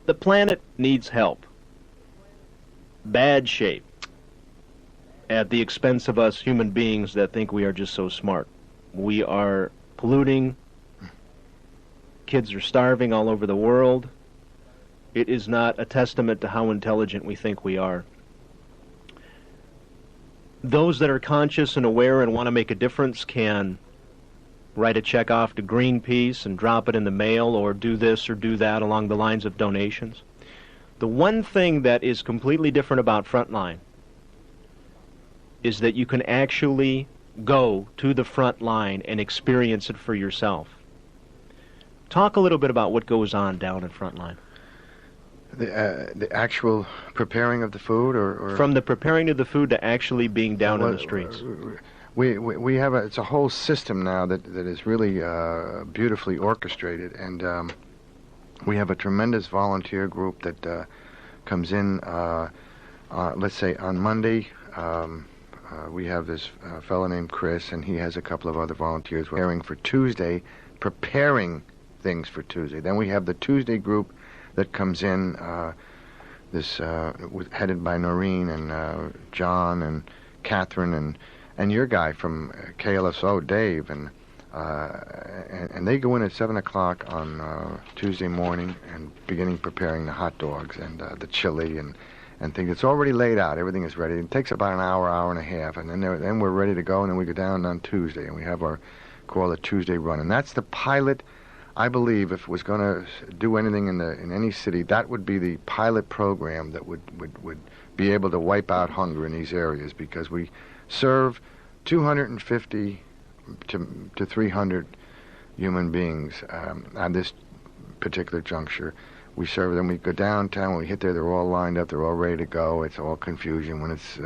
The planet needs help. Bad shape. At the expense of us human beings that think we are just so smart. We are polluting. Kids are starving all over the world. It is not a testament to how intelligent we think we are. Those that are conscious and aware and want to make a difference can write a check off to Greenpeace and drop it in the mail, or do this or do that along the lines of donations. The one thing that is completely different about Frontline is that you can actually go to the front line and experience it for yourself. Talk a little bit about what goes on down in Frontline. The actual preparing of the food, or from the preparing of the food to actually being down in the streets. We have it's a whole system now that is really beautifully orchestrated, and we have a tremendous volunteer group that comes in. Let's say on Monday, we have this fellow named Chris, and he has a couple of other volunteers preparing for Tuesday, preparing things for Tuesday. Then we have the Tuesday group that comes in, headed by Noreen and John and Catherine and your guy from KLSO, Dave, and they go in at 7 o'clock on Tuesday morning and beginning preparing the hot dogs and the chili and things. It's already laid out. Everything is ready. It takes about an hour and a half, and then we're ready to go, and then we go down on Tuesday, and we have our call it Tuesday run, and that's the pilot. I believe if it was going to do anything in any city, that would be the pilot program that would be able to wipe out hunger in these areas, because we serve 250 to 300 human beings at this particular juncture. we serve them. We go downtown. When we hit there, they're all lined up. They're all ready to go. It's all confusion when it's,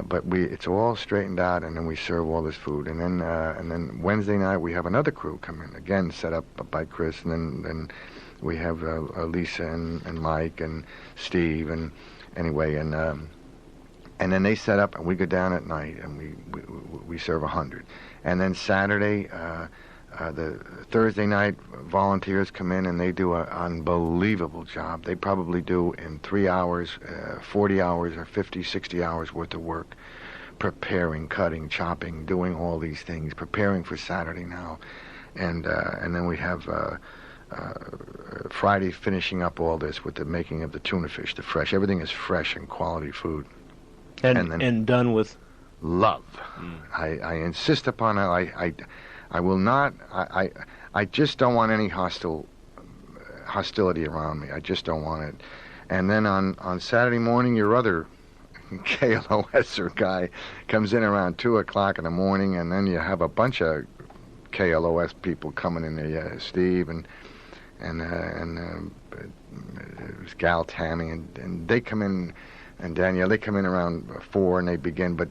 but it's all straightened out, and then we serve all this food. And then Wednesday night we have another crew come in again, set up by Chris, and then we have Lisa and Mike and Steve and anyway and then they set up and we go down at night and we serve 100. And then Saturday, the Thursday night volunteers come in and they do an unbelievable job. They probably do in 3 hours, 40 hours or 50, 60 hours worth of work, preparing, cutting, chopping, doing all these things, preparing for Saturday now. And then we have Friday finishing up all this with the making of the tuna fish, the fresh. Everything is fresh and quality food. And done with love. I insist upon it. I will not. I just don't want any hostility around me. I just don't want it. And then on Saturday morning, your other KLOSer guy comes in around 2 o'clock in the morning, and then you have a bunch of KLOS people coming in there. Steve and it was Gal Tammy and they come in. And Danielle, they come in around 4 and they begin, but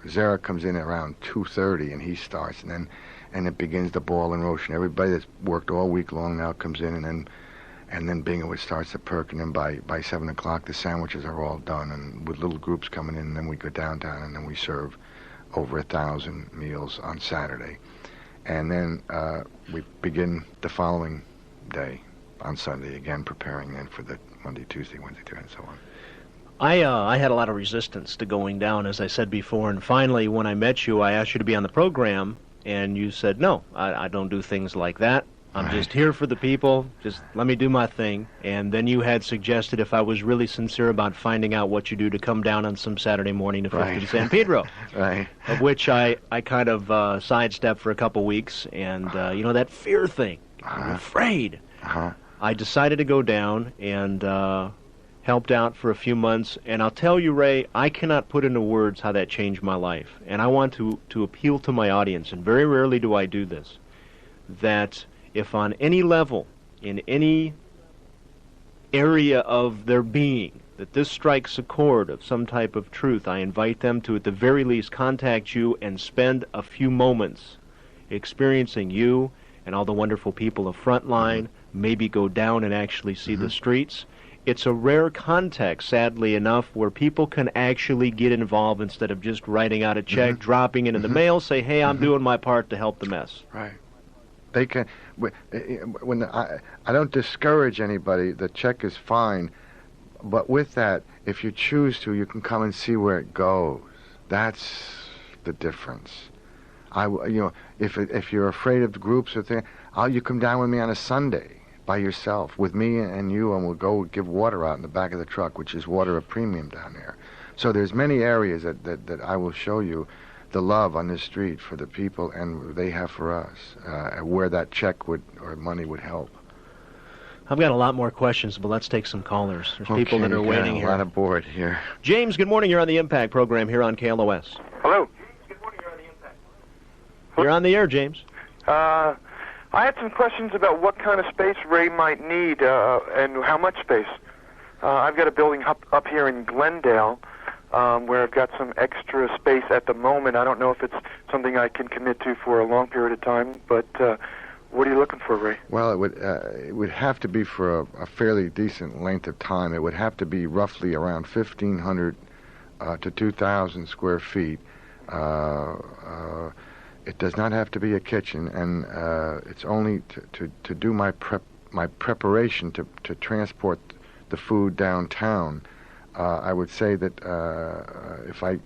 Zara comes in around 2:30 and he starts, and it begins the ball and roast. And everybody that's worked all week long now comes in, and then bingo, it starts to perk. And then by 7 o'clock the sandwiches are all done, and with little groups coming in, and then we go downtown and then we serve over 1,000 meals on Saturday, and then we begin the following day on Sunday again, preparing then for the Monday, Tuesday, Wednesday, Thursday, and so on. I had a lot of resistance to going down, as I said before, and finally, when I met you, I asked you to be on the program, and you said, no, I don't do things like that. I'm just here for the people. Just let me do my thing. And then you had suggested, if I was really sincere about finding out what you do, to come down on some Saturday morning to 5th and San Pedro. Right. Of which I kind of sidestepped for a couple weeks, and, that fear thing. I'm afraid. I decided to go down and helped out for a few months, and I'll tell you, Ray, I cannot put into words how that changed my life. And I want to appeal to my audience, and very rarely do I do this, that if on any level, in any area of their being, that this strikes a chord of some type of truth, I invite them to, at the very least, contact you and spend a few moments experiencing you and all the wonderful people of Frontline, maybe go down and actually see the streets. It's a rare context, sadly enough, where people can actually get involved instead of just writing out a check, dropping it in the mail, say, hey, I'm doing my part to help the mess. Right. They can. I don't discourage anybody. The check is fine. But with that, if you choose to, you can come and see where it goes. That's the difference. If you're afraid of groups or things, you come down with me on a Sunday. By yourself, with me and you, and we'll go give water out in the back of the truck, which is water at premium down there. So there's many areas that I will show you the love on this street for the people, and they have for us, where that check or money would help. I've got a lot more questions, but let's take some callers. There's people that are waiting here. A lot of board here. James, good morning. You're on the Impact program here on KLOS. Hello. You're on the air, James. I had some questions about what kind of space Ray might need and how much space. I've got a building up here in Glendale where I've got some extra space at the moment. I don't know if it's something I can commit to for a long period of time, but what are you looking for, Ray? Well, it would have to be for a fairly decent length of time. It would have to be roughly around 1,500 to 2,000 square feet. It does not have to be a kitchen, and it's only to do my preparation to transport the food downtown. I would say that it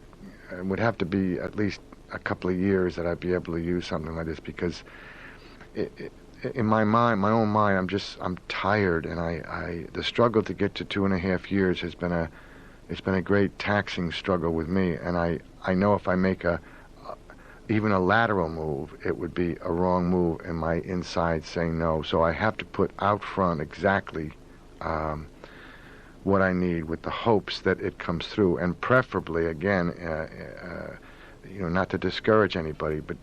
would have to be at least a couple of years that I'd be able to use something like this, because in my mind, my own mind, I'm tired, and the struggle to get to 2.5 years has been a great taxing struggle with me, and I know if I make even a lateral move, it would be a wrong move, and my inside saying no. So I have to put out front exactly what I need, with the hopes that it comes through, and preferably, again, not to discourage anybody, but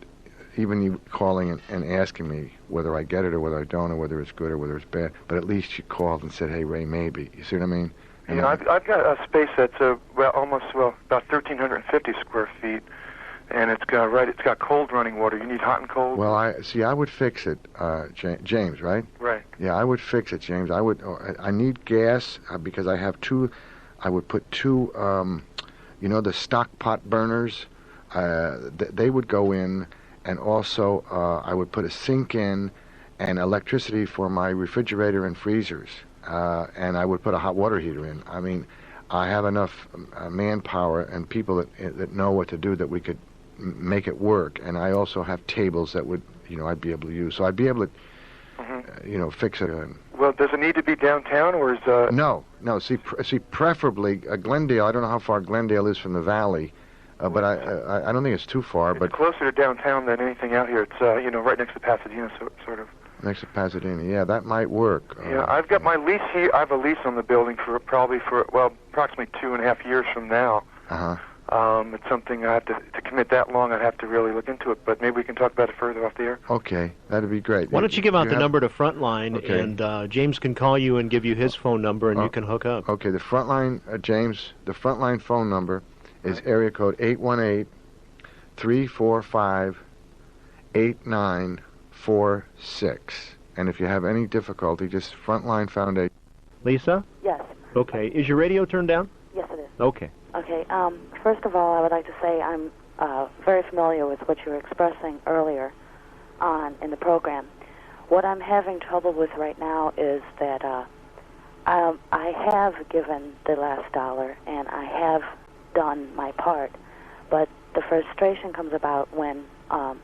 even you calling and asking me whether I get it or whether I don't, or whether it's good or whether it's bad. But at least you called and said, "Hey, Ray, maybe." You see what I mean? And I've got a space that's about 1,350 square feet, and it's got cold running water. You need hot and cold. Well, I would fix it, James, right? Right. Yeah, I would fix it, James. I need gas because I have two. I would put two, the stock pot burners. They would go in, and also I would put a sink in, and electricity for my refrigerator and freezers. And I would put a hot water heater in. I mean, I have enough manpower and people that know what to do that we could make it work. And I also have tables that would, I'd be able to use. So I'd be able to, fix it. Well, does it need to be downtown, or is No. See, preferably Glendale. I don't know how far Glendale is from the valley, but I don't think it's too far. It's but closer to downtown than anything out here. It's right next to Pasadena, sort of. Next to Pasadena, yeah, that might work. Yeah, I've got my lease here. I have a lease on the building for approximately 2.5 years from now. It's something I have to commit that long. I'd have to really look into it, but maybe we can talk about it further off the air. Okay, that'd be great. Why don't you give out the number to Frontline, and James can call you and give you his phone number, and you can hook up. Okay, the Frontline, James, the Frontline phone number is area code 818-345-8946. And if you have any difficulty, just Frontline Foundation. Lisa? Yes. Okay. Is your radio turned down? Yes, it is. Okay. Okay. First of all, I would like to say I'm very familiar with what you were expressing earlier on in the program. What I'm having trouble with right now is that I have given the last dollar and I have done my part, but the frustration comes about when I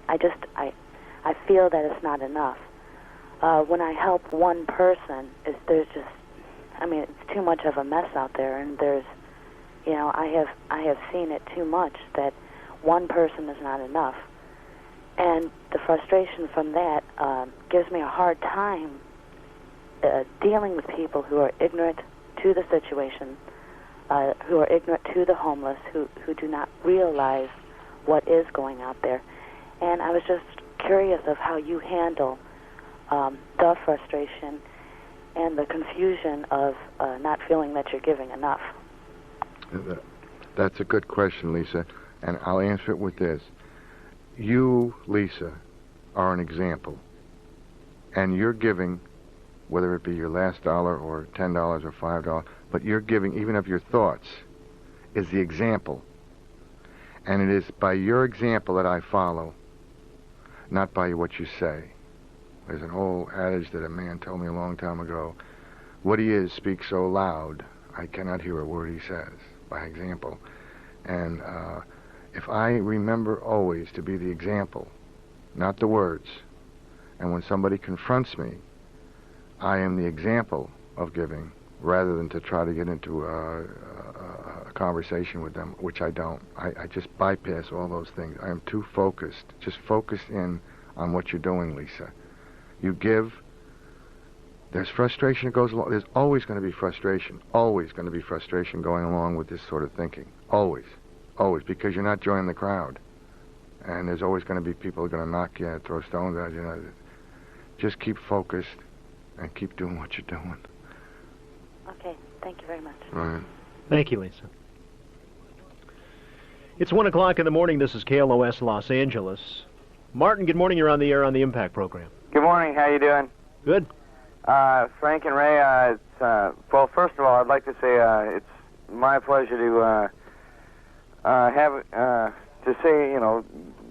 feel that it's not enough. When I help one person, it's too much of a mess out there, and I have seen it too much that one person is not enough, and the frustration from that gives me a hard time dealing with people who are ignorant to the situation, who are ignorant to the homeless, who do not realize what is going out there. And I was just curious of how you handle the frustration and the confusion of not feeling that you're giving enough. That's a good question, Lisa, and I'll answer it with this. You, Lisa, are an example, and you're giving, whether it be your last dollar or $10 or $5, but you're giving, even of your thoughts, is the example. And it is by your example that I follow, not by what you say. There's an old adage that a man told me a long time ago, what he is speaks so loud, I cannot hear a word he says, by example. And if I remember always to be the example, not the words, and when somebody confronts me, I am the example of giving, rather than to try to get into a conversation with them, which I don't. I just bypass all those things. I am too focused. Just focus in on what you're doing, Lisa. You give. There's frustration that goes along. There's always going to be frustration. Always going to be frustration going along with this sort of thinking. Always. Always. Because you're not joining the crowd. And there's always going to be people who are going to knock you out, throw stones at you. Just keep focused and keep doing what you're doing. Okay. Thank you very much. All right. Thank you, Lisa. It's 1 o'clock in the morning. This is KLOS Los Angeles. Martin, good morning. You're on the air on the Impact Program. Good morning. How you doing? Good. Frank and Ray, well, first of all, I'd like to say it's my pleasure to say,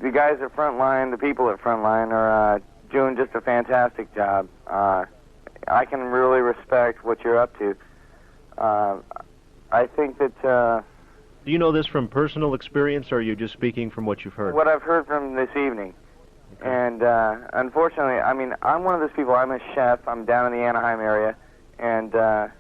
the guys at Frontline, the people at Frontline are doing just a fantastic job. I can really respect what you're up to. I think that... Do you know this from personal experience, or are you just speaking from what you've heard? What I've heard from this evening. Okay. And unfortunately, I'm one of those people. I'm a chef. I'm down in the Anaheim area, and I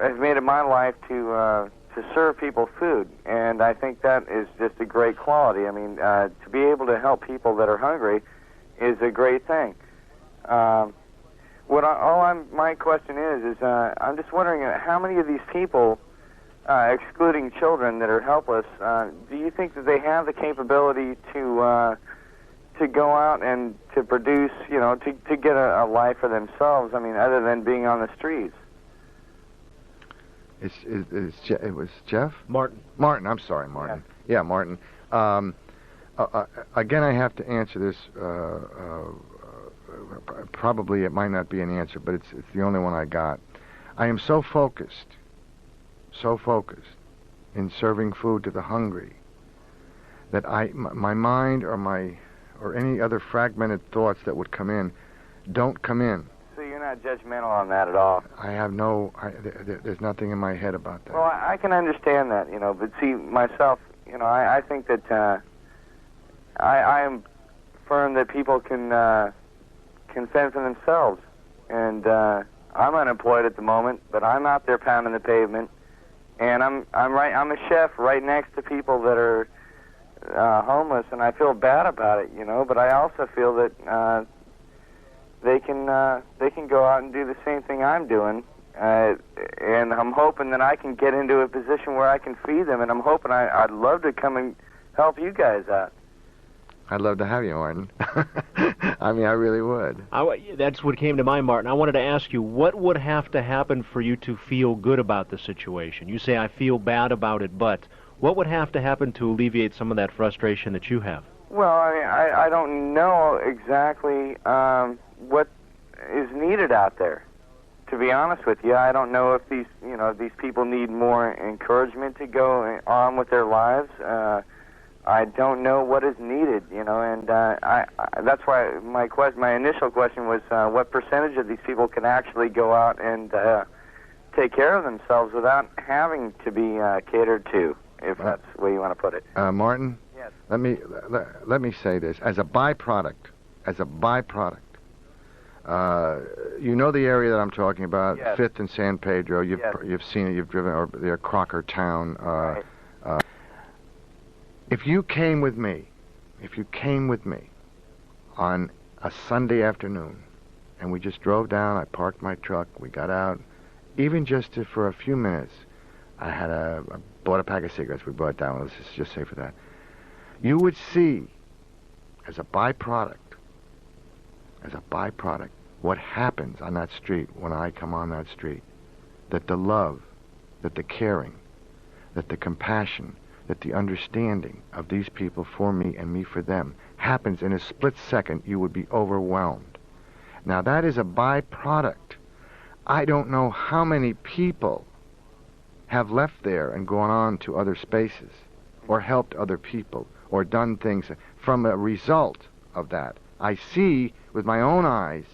have made it my life to serve people food, and I think that is just a great quality. To be able to help people that are hungry is a great thing. My question is I'm just wondering how many of these people, excluding children that are helpless, do you think that they have the capability to to go out and to produce, to get a life for themselves. I mean, other than being on the streets. It was Jeff? Martin. Martin, I'm sorry, Martin. Yeah, Martin. Again, I have to answer this. Probably it might not be an answer, but it's the only one I got. I am so focused in serving food to the hungry that my mind or any other fragmented thoughts that would come in don't come in. So you're not judgmental on that at all? I have there's nothing in my head about that. Well, I can understand that, but see, myself, I think that I am firm that people can fend for themselves. And I'm unemployed at the moment, but I'm out there pounding the pavement, and I'm a chef right next to people that are homeless, and I feel bad about it, but I also feel that they can go out and do the same thing I'm doing, and I'm hoping that I can get into a position where I can feed them, and I'm hoping I'd love to come and help you guys out. I'd love to have you, Martin. I mean, I really would. That's what came to mind, Martin. I wanted to ask you, what would have to happen for you to feel good about the situation? You say, I feel bad about it, but what would have to happen to alleviate some of that frustration that you have? Well, I don't know exactly what is needed out there. To be honest with you, I don't know if these people need more encouragement to go on with their lives. I don't know what is needed, and that's why my initial question was what percentage of these people can actually go out and take care of themselves without having to be catered to, if that's the way you want to put it. Martin? Yes. Let me say this. As a byproduct, you know the area that I'm talking about, yes. 5th and San Pedro. Yes. You've seen it. You've driven over there, Crocker Town. Right. If you came with me on a Sunday afternoon, and we just drove down, I parked my truck, we got out, even just for a few minutes, I bought a pack of cigarettes, we brought it down, let's just say for that. You would see, as a byproduct, what happens on that street when I come on that street. That the love, that the caring, that the compassion, that the understanding of these people for me and me for them happens in a split second. You would be overwhelmed. Now that is a byproduct. I don't know how many people have left there and gone on to other spaces or helped other people or done things from a result of that. I see with my own eyes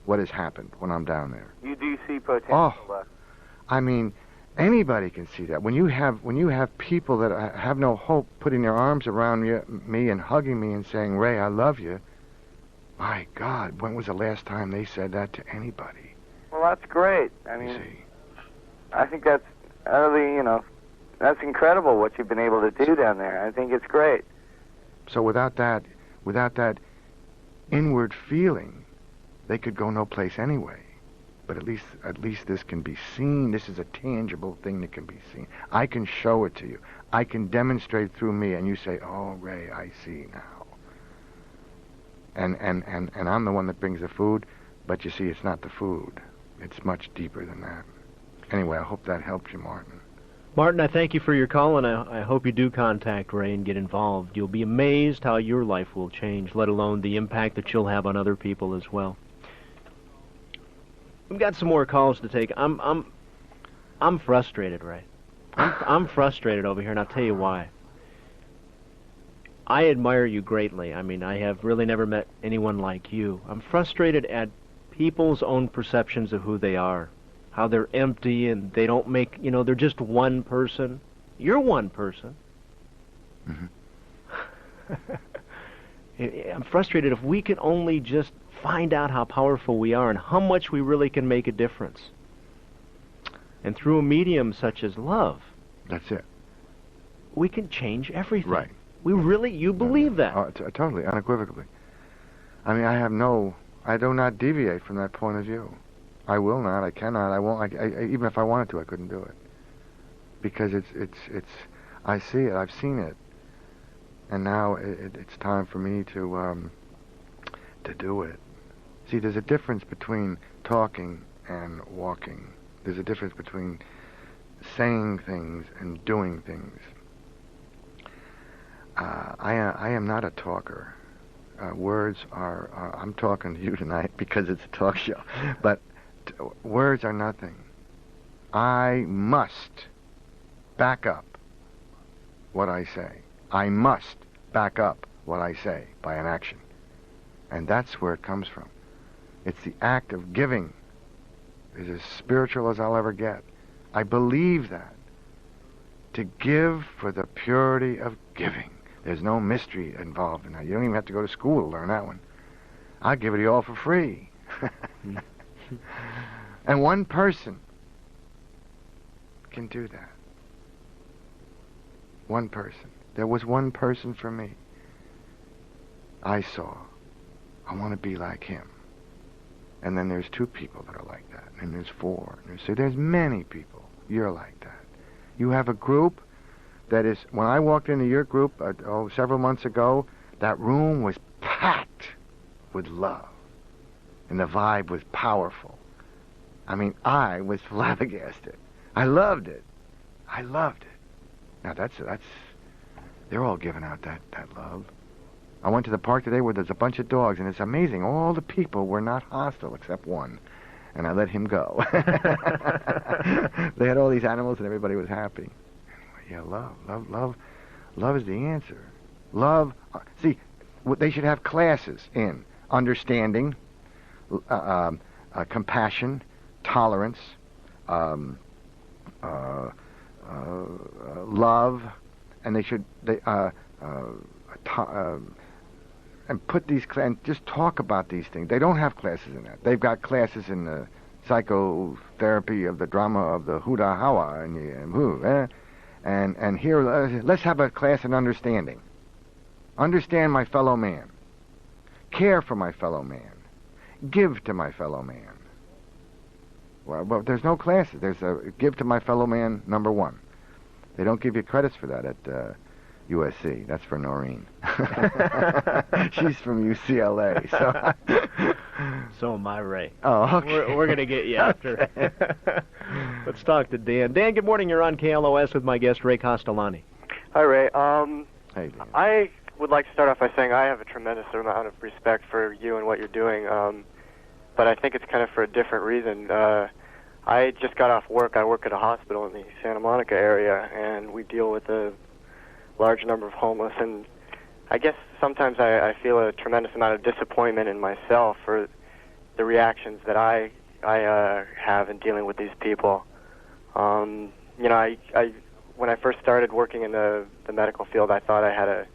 what has happened when I'm down there. You do see potential. Oh, I mean, anybody can see that. When you have people that have no hope putting their arms around me and hugging me and saying, Ray, I love you, my God, when was the last time they said that to anybody? Well, that's great. I mean, I think that's utterly, that's incredible what you've been able to do down there. I think it's great. So without that inward feeling, they could go no place anyway. But at least this can be seen. This is a tangible thing that can be seen. I can show it to you. I can demonstrate through me, and you say, "Oh, Ray, I see now." And I'm the one that brings the food, but you see, it's not the food. It's much deeper than that. Anyway, I hope that helped you, Martin. Martin, I thank you for your call, and I hope you do contact Ray and get involved. You'll be amazed how your life will change, let alone the impact that you'll have on other people as well. We've got some more calls to take. I'm frustrated, Ray. I'm frustrated over here, and I'll tell you why. I admire you greatly. I mean, I have really never met anyone like you. I'm frustrated at people's own perceptions of who they are, how they're empty and they don't make, they're just one person. You're one person. Mm-hmm. I'm frustrated if we can only just find out how powerful we are and how much we really can make a difference. And through a medium such as love. That's it. We can change everything. Right. You believe that? Totally, unequivocally. I mean, I do not deviate from that point of view. I will not, I cannot, I won't, even if I wanted to, I couldn't do it. Because I see it, I've seen it. And now it's time for me to to do it. See, there's a difference between talking and walking. There's a difference between saying things and doing things. I am not a talker. Words are, I'm talking to you tonight because it's a talk show, but words are nothing. I must back up what I say. I must back up what I say by an action. And that's where it comes from. It's the act of giving. It's as spiritual as I'll ever get. I believe that. To give for the purity of giving. There's no mystery involved in that. You don't even have to go to school to learn that one. I'll give it to you all for free. And one person can do that. One person. There was one person for me. I saw. I want to be like him. And then there's 2 people that are like that. And there's 4. So there's many people. You're like that. You have a group that is, when I walked into your group several months ago, that room was packed with love. And the vibe was powerful. I mean, I was flabbergasted. I loved it. I loved it. Now that's they're all giving out that love. I went to the park today where there's a bunch of dogs, and it's amazing. All the people were not hostile except one, and I let him go. They had all these animals, and everybody was happy. Anyway, yeah, love is the answer. Love. See, they should have classes in understanding, compassion, tolerance, love, and they should and put these and just talk about these things. They don't have classes in that. They've got classes in the psychotherapy of the drama of the Huda Hawa and here let's have a class in understanding. Understand my fellow man. Care for my fellow man. Give to my fellow man. Well, there's no classes. There's a give to my fellow man number 1. They don't give you credits for that at USC. That's for Noreen. She's from UCLA. So am I, Ray. Oh, okay. We're going to get you after. Let's talk to Dan. Dan, good morning. You're on KLOS with my guest, Ray Castellani. Hi, Ray. Hey, Dan. I would like to start off by saying I have a tremendous amount of respect for you and what you're doing, but I think it's kind of for a different reason. I just got off work. I work at a hospital in the Santa Monica area, and we deal with a large number of homeless, and I guess sometimes I feel a tremendous amount of disappointment in myself for the reactions that I have in dealing with these people. You know, I when I first started working in the medical field, I thought I had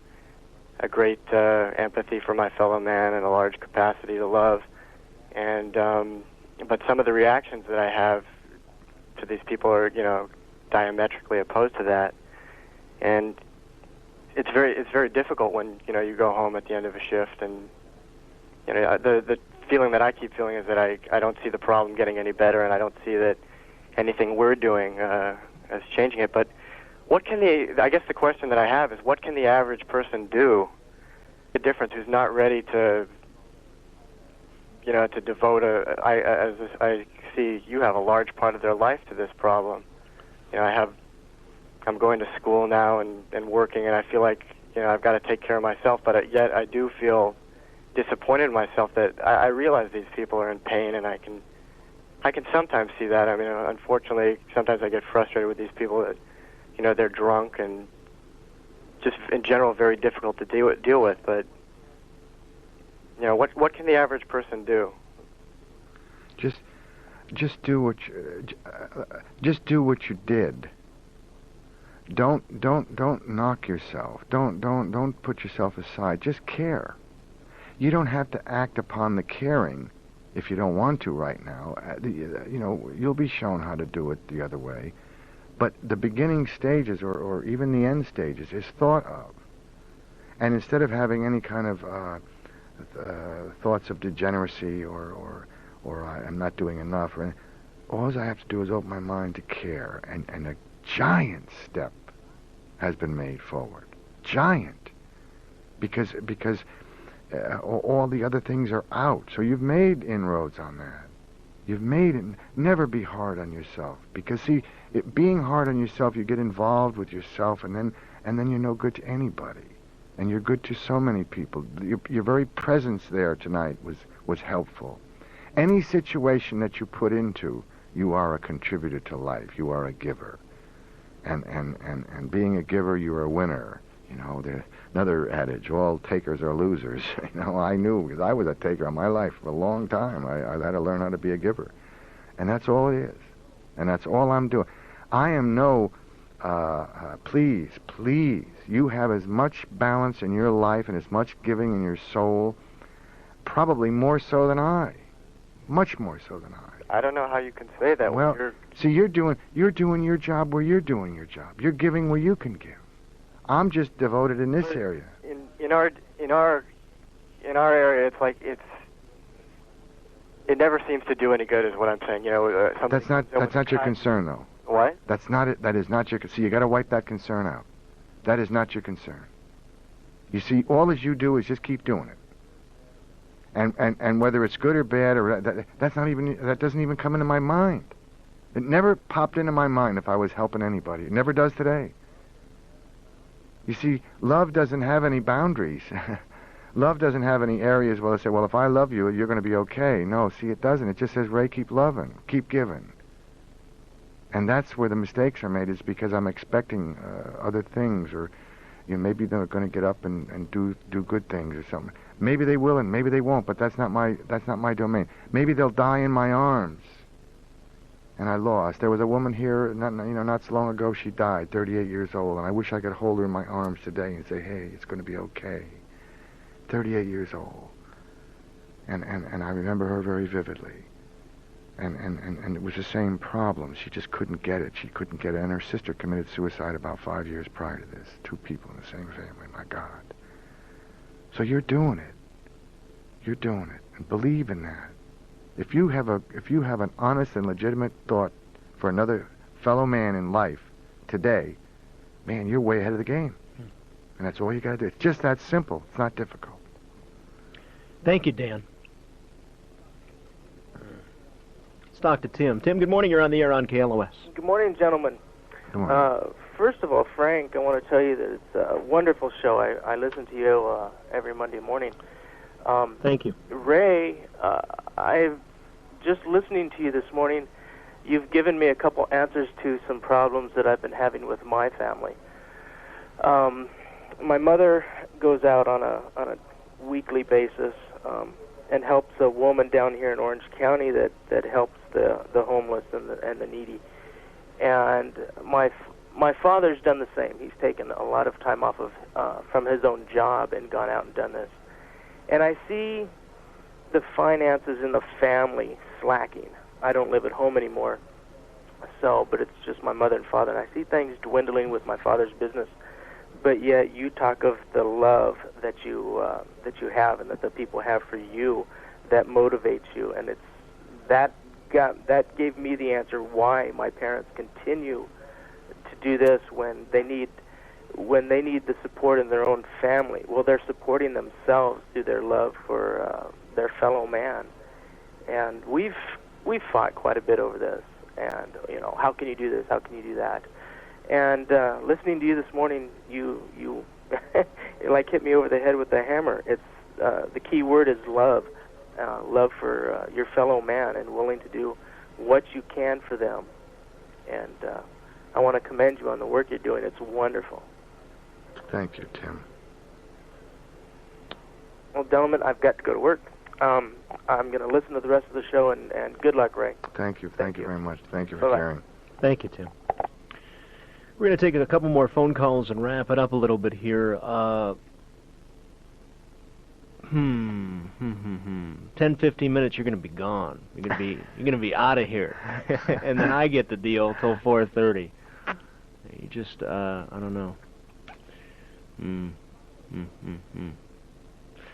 a great empathy for my fellow man and a large capacity to love, and but some of the reactions that I have to these people are, you know, diametrically opposed to that, and it's very difficult when, you know, you go home at the end of a shift, and, you know, the feeling that I keep feeling is that I don't see the problem getting any better, and I don't see that anything we're doing is changing it. But what can I guess the question that I have is, what can the average person do? The difference who's not ready to, you know, to devote as I see you have a large part of their life to this problem. You know, I'm going to school now and working, and I feel like, you know, I've got to take care of myself, but yet I do feel disappointed in myself that I realize these people are in pain, and I can sometimes see that. I mean, unfortunately, sometimes I get frustrated with these people that, you know, they're drunk and just in general very difficult to deal with. But, you know, what can the average person do? Just do what you did. Don't knock yourself. Don't put yourself aside. Just care. You don't have to act upon the caring if you don't want to right now. You know, you'll be shown how to do it the other way. But the beginning stages or even the end stages is thought of. And instead of having any kind of thoughts of degeneracy or I'm not doing enough, all I have to do is open my mind to care, and a giant step has been made forward. Giant. Because all the other things are out. So you've made inroads on that. You've made it. Never be hard on yourself, because see, being hard on yourself, you get involved with yourself, and then you're no good to anybody, and you're good to so many people. Your very presence there tonight was helpful. Any situation that you put into, you are a contributor to life. You are a giver, and being a giver, you're a winner. You know, there's another adage: all takers are losers. You know, I knew, because I was a taker in my life for a long time. I had to learn how to be a giver, and that's all it is, and that's all I'm doing. I am no. Please, you have as much balance in your life and as much giving in your soul, probably more so than I, much more so than I. I don't know how you can say that. Well, see, you're doing your job where you're doing your job. You're giving where you can give. I'm just devoted in this area. In our area, it's like it never seems to do any good, is what I'm saying. You know, that's not your concern, though. What? That's not it. That is not your. See, you got to wipe that concern out. That is not your concern. You see, all that you do is just keep doing it. And whether it's good or bad, or that doesn't even come into my mind. It never popped into my mind if I was helping anybody. It never does today. You see, love doesn't have any boundaries. Love doesn't have any areas where they say, well, if I love you, you're going to be okay. No, see, it doesn't. It just says, Ray, keep loving, keep giving. And that's where the mistakes are made, is because I'm expecting other things, or maybe they're going to get up and do good things or something. Maybe they will and maybe they won't, but that's not my domain. Maybe they'll die in my arms. And I lost. There was a woman here, not so long ago. She died, 38 years old, and I wish I could hold her in my arms today and say, "Hey, it's going to be okay." 38 years old, and I remember her very vividly. And it was the same problem. She just couldn't get it. She couldn't get it. And her sister committed suicide about 5 years prior to this. 2 people in the same family. My God. So you're doing it. You're doing it, and believe in that. If you have an honest and legitimate thought for another fellow man in life today, man, you're way ahead of the game. And that's all you got to do. It's just that simple. It's not difficult. Thank you, Dan. Let's talk to Tim. Tim, good morning. You're on the air on KLOS. Good morning, gentlemen. Good morning. First of all, Frank, I want to tell you that it's a wonderful show. I listen to you every Monday morning. Thank you. Ray, I've just listening to you this morning, you've given me a couple answers to some problems that I've been having with my family. My mother goes out on a weekly basis and helps a woman down here in Orange County that helps the homeless and the needy. And my father's done the same. He's taken a lot of time off from his own job and gone out and done this. And I see the finances in the family slacking. I don't live at home anymore, but it's just my mother and father. And I see things dwindling with my father's business. But yet you talk of the love that you have and that the people have for you that motivates you, and it's that gave me the answer why my parents continue to do this when they need the support in their own family. Well, they're supporting themselves through their love for their fellow man, and we've fought quite a bit over this. And how can you do this? How can you do that? And listening to you this morning, you it like hit me over the head with a hammer. It's the key word is love, love for your fellow man, and willing to do what you can for them. And I want to commend you on the work you're doing. It's wonderful. Thank you, Tim. Well, gentlemen, I've got to go to work. I'm going to listen to the rest of the show, and good luck, Ray. Thank you very much. Thank you for Bye-bye. sharing. Thank you, Tim. We're going to take a couple more phone calls and wrap it up a little bit here. 10, 15 minutes, you're going to be gone. You're going to be out of here, and then I get the deal till 4:30. You just, I don't know.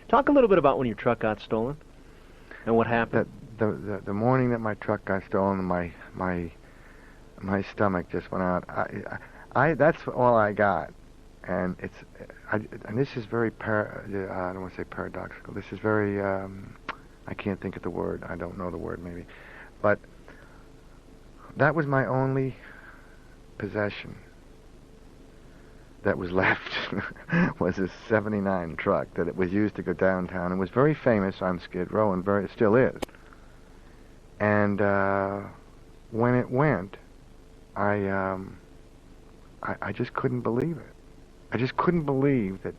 Talk a little bit about when your truck got stolen and what happened. The morning that my truck got stolen, my stomach just went out. I that's all I got. And and this is very I don't want to say paradoxical. This is very I can't think of the word. I don't know the word maybe, but that was my only possession that was left. Was this '79 truck that it was used to go downtown. It was very famous on Skid Row, and it still is. And when it went, I just couldn't believe it. I just couldn't believe that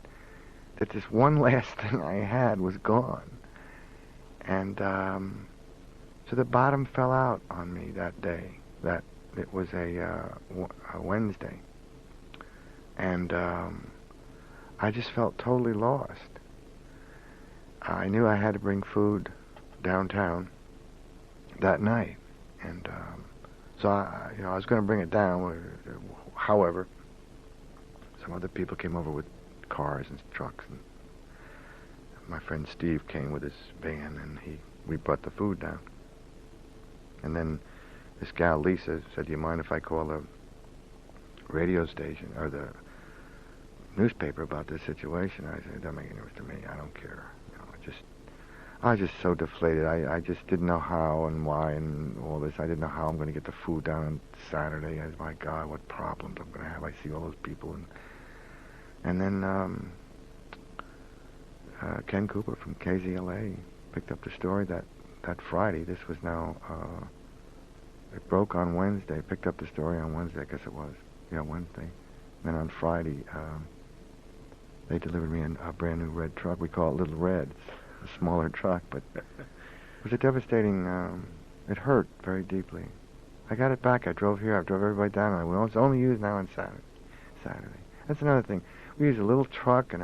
this one last thing I had was gone. And so the bottom fell out on me that day. That it was a Wednesday. And I just felt totally lost. I knew I had to bring food downtown that night. And so I was going to bring it down. However, some other people came over with cars and trucks, and my friend Steve came with his van, and we brought the food down. And then this gal Lisa said, "Do you mind if I call the radio station or the newspaper about this situation?" I said, "It doesn't make any difference to me. I don't care." I was just so deflated. I just didn't know how and why and all this. I didn't know how I'm going to get the food down on Saturday. My God, what problems I'm going to have. I see all those people. And then Ken Cooper from KZLA picked up the story that Friday. This was now, it broke on Wednesday. Picked up the story on Wednesday, I guess it was. Yeah, Wednesday. And then on Friday, they delivered me a brand new red truck. We call it Little Red. It's a smaller truck, but it was a devastating, it hurt very deeply. I got it back. I drove here. I drove everybody down. And it's only used now on Saturday. That's another thing. We use a little truck, and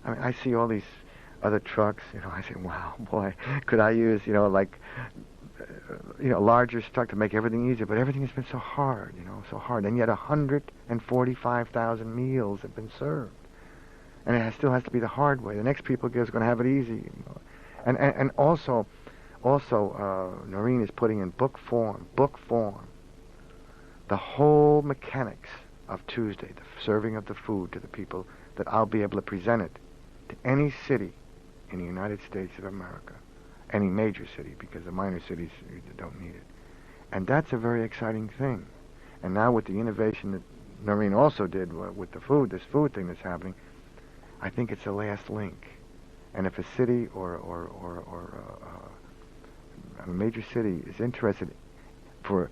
I see all these other trucks. I say, wow, boy, could I use, larger truck to make everything easier? But everything has been so hard, so hard. And yet 145,000 meals have been served. And it still has to be the hard way. The next people is going to have it easy. And also, Noreen is putting in book form, the whole mechanics of Tuesday, the serving of the food to the people, that I'll be able to present it to any city in the United States of America, any major city, because the minor cities don't need it. And that's a very exciting thing. And now with the innovation that Noreen also did with the food, this food thing that's happening, I think it's the last link. And if a city or a major city is interested for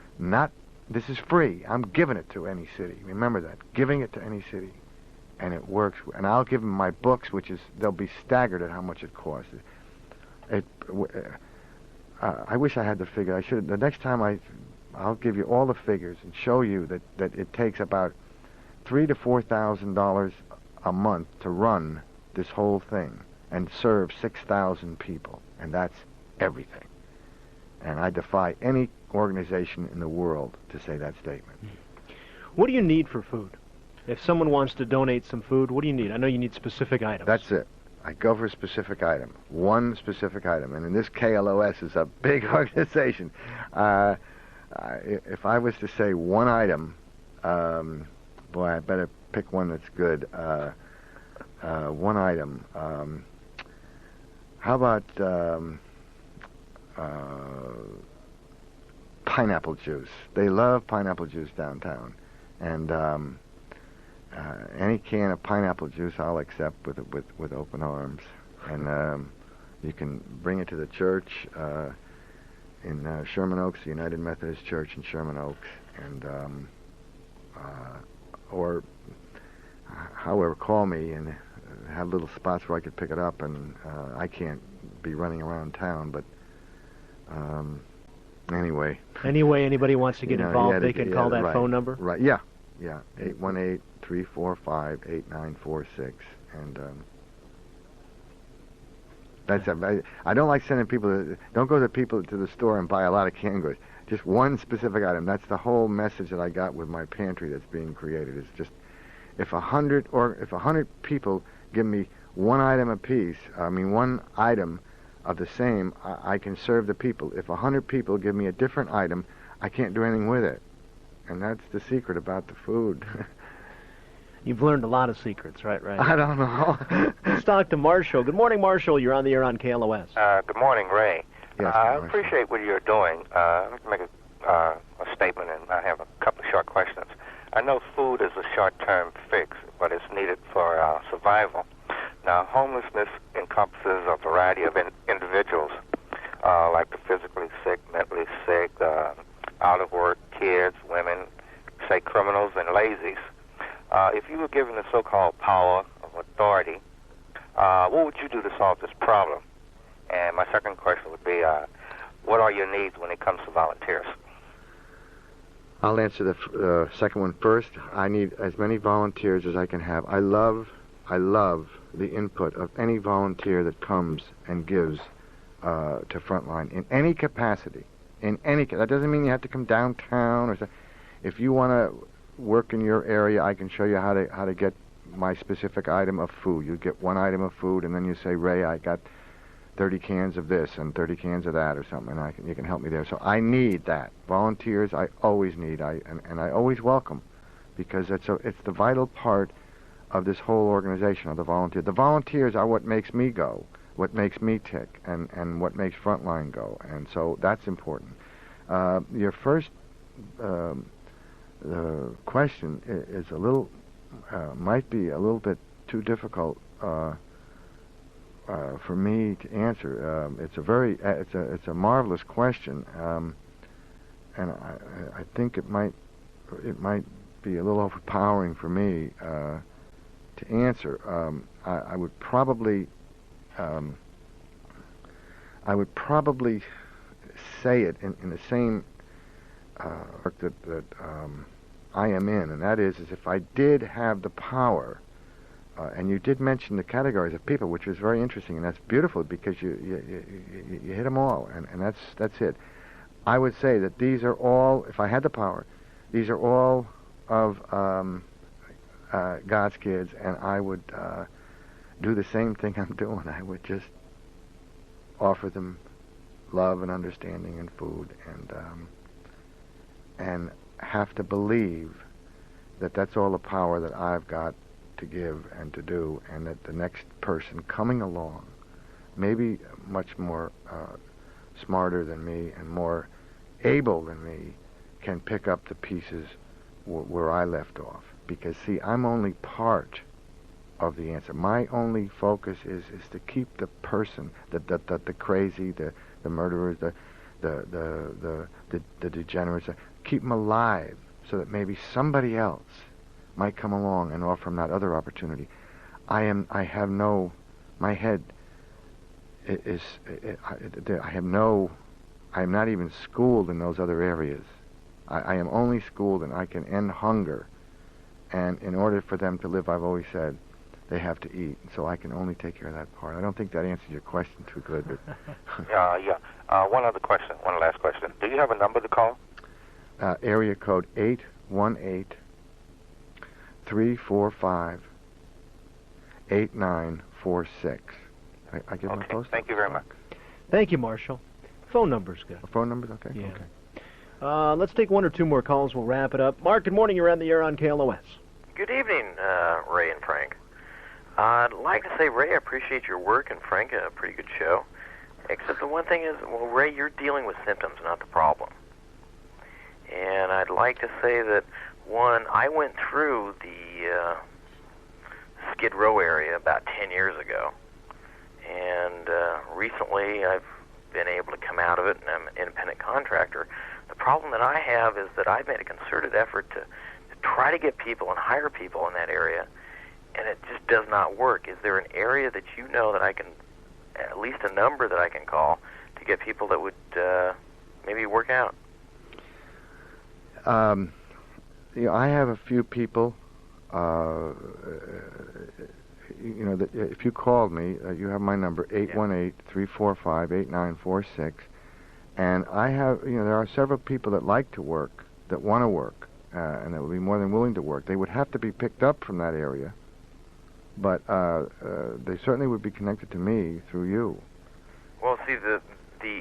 this is free. I'm giving it to any city. Remember that. Giving it to any city. And it works. And I'll give them my books, they'll be staggered at how much it costs. I wish I had the figure. I should. The next time I'll give you all the figures and show you that it takes about $3,000 to $4,000 a month to run this whole thing and serve 6,000 people, and that's everything. And I defy any organization in the world to say that statement. What do you need for food? If someone wants to donate some food, what do you need? I know you need specific items. That's it. I go for a specific item, one specific item, and in this KLOS is a big organization. If I was to say one item, boy, I better pick one that's good. One item. How about pineapple juice? They love pineapple juice downtown, and any can of pineapple juice I'll accept with open arms. And you can bring it to the church in Sherman Oaks, the United Methodist Church in Sherman Oaks, and or however, call me and have little spots where I could pick it up. And I can't be running around town, but anyway. Anyway, anybody wants to get involved, they can call that phone number? Right, yeah. 818-345-8946. And that's I don't like sending people don't go to the store and buy a lot of canned goods. Just one specific item. That's the whole message that I got with my pantry that's being created. It's just if 100 people give me one item apiece, one item of the same, I can serve the people. If 100 people give me a different item, I can't do anything with it. And that's the secret about the food. You've learned a lot of secrets, right? I don't know. Let's talk to Marshall. Good morning, Marshall. You're on the air on KLOS. Good morning, Ray. Yes, I Marshall. appreciate what you're doing. I'd like to make a statement, and I have a couple of short questions. I know food is a short-term fix, but it's needed for survival. Now, homelessness encompasses a variety of individuals, like the physically sick, mentally sick, out of work, kids, women, say criminals, and lazies. If you were given the so-called power of authority, what would you do to solve this problem? And my second question would be, what are your needs when it comes to volunteers? I'll answer the second one first. I need as many volunteers as I can have. I love the input of any volunteer that comes and gives to Frontline in any capacity. That doesn't mean you have to come downtown or something. If you want to work in your area, I can show you how to get my specific item of food. You get one item of food, and then you say, Ray, I got 30 cans of this and 30 cans of that or something, and you can help me there. So I need that. Volunteers I always need, and I always welcome, because it's the vital part of this whole organization, of the volunteer. The volunteers are what makes me go, what makes me tick, and what makes Frontline go, and so that's important. Your first question is a little, might be a little bit too difficult for me to answer. It's a marvelous question, and I think it might be a little overpowering for me to answer. I would probably say it in the same work that I am in, and that is if I did have the power. And you did mention the categories of people, which was very interesting, and that's beautiful because you hit them all, and that's it. I would say that these are all, if I had the power, these are all of God's kids, and I would do the same thing I'm doing. I would just offer them love and understanding and food, and have to believe that that's all the power that I've got to give and to do, and that the next person coming along, maybe much more smarter than me and more able than me, can pick up the pieces where I left off. Because see, I'm only part of the answer. My only focus is to keep the person, the crazy, the murderers, the degenerates, keep them alive, so that maybe somebody else might come along and offer him that other opportunity. I am not even schooled in those other areas. I am only schooled, and I can end hunger. And in order for them to live, I've always said, they have to eat. So I can only take care of that part. I don't think that answers your question too good, but yeah. One last question. Do you have a number to call? Area code 818-345-8946. I give my post. Thank you very much. Thank you, Marshall. Phone number's good. Phone number's okay? Yeah. Okay. Let's take one or two more calls. We'll wrap it up. Mark, good morning. You're on the air on KLOS. Good evening, Ray and Frank. I'd like to say, Ray, I appreciate your work, and Frank, a pretty good show. Except the one thing is, well, Ray, you're dealing with symptoms, not the problem. And I'd like to say that, one, I went through the Skid Row area about 10 years ago. And recently I've been able to come out of it, and I'm an independent contractor. The problem that I have is that I've made a concerted effort to try to get people and hire people in that area, and it just does not work. Is there an area that you know that I can, at least a number that I can call, to get people that would maybe work out? I have a few people. If you called me, you have my number, 818-345-8946, and I have, there are several people that like to work, that want to work, and that would be more than willing to work. They would have to be picked up from that area, but they certainly would be connected to me through you. Well, see, the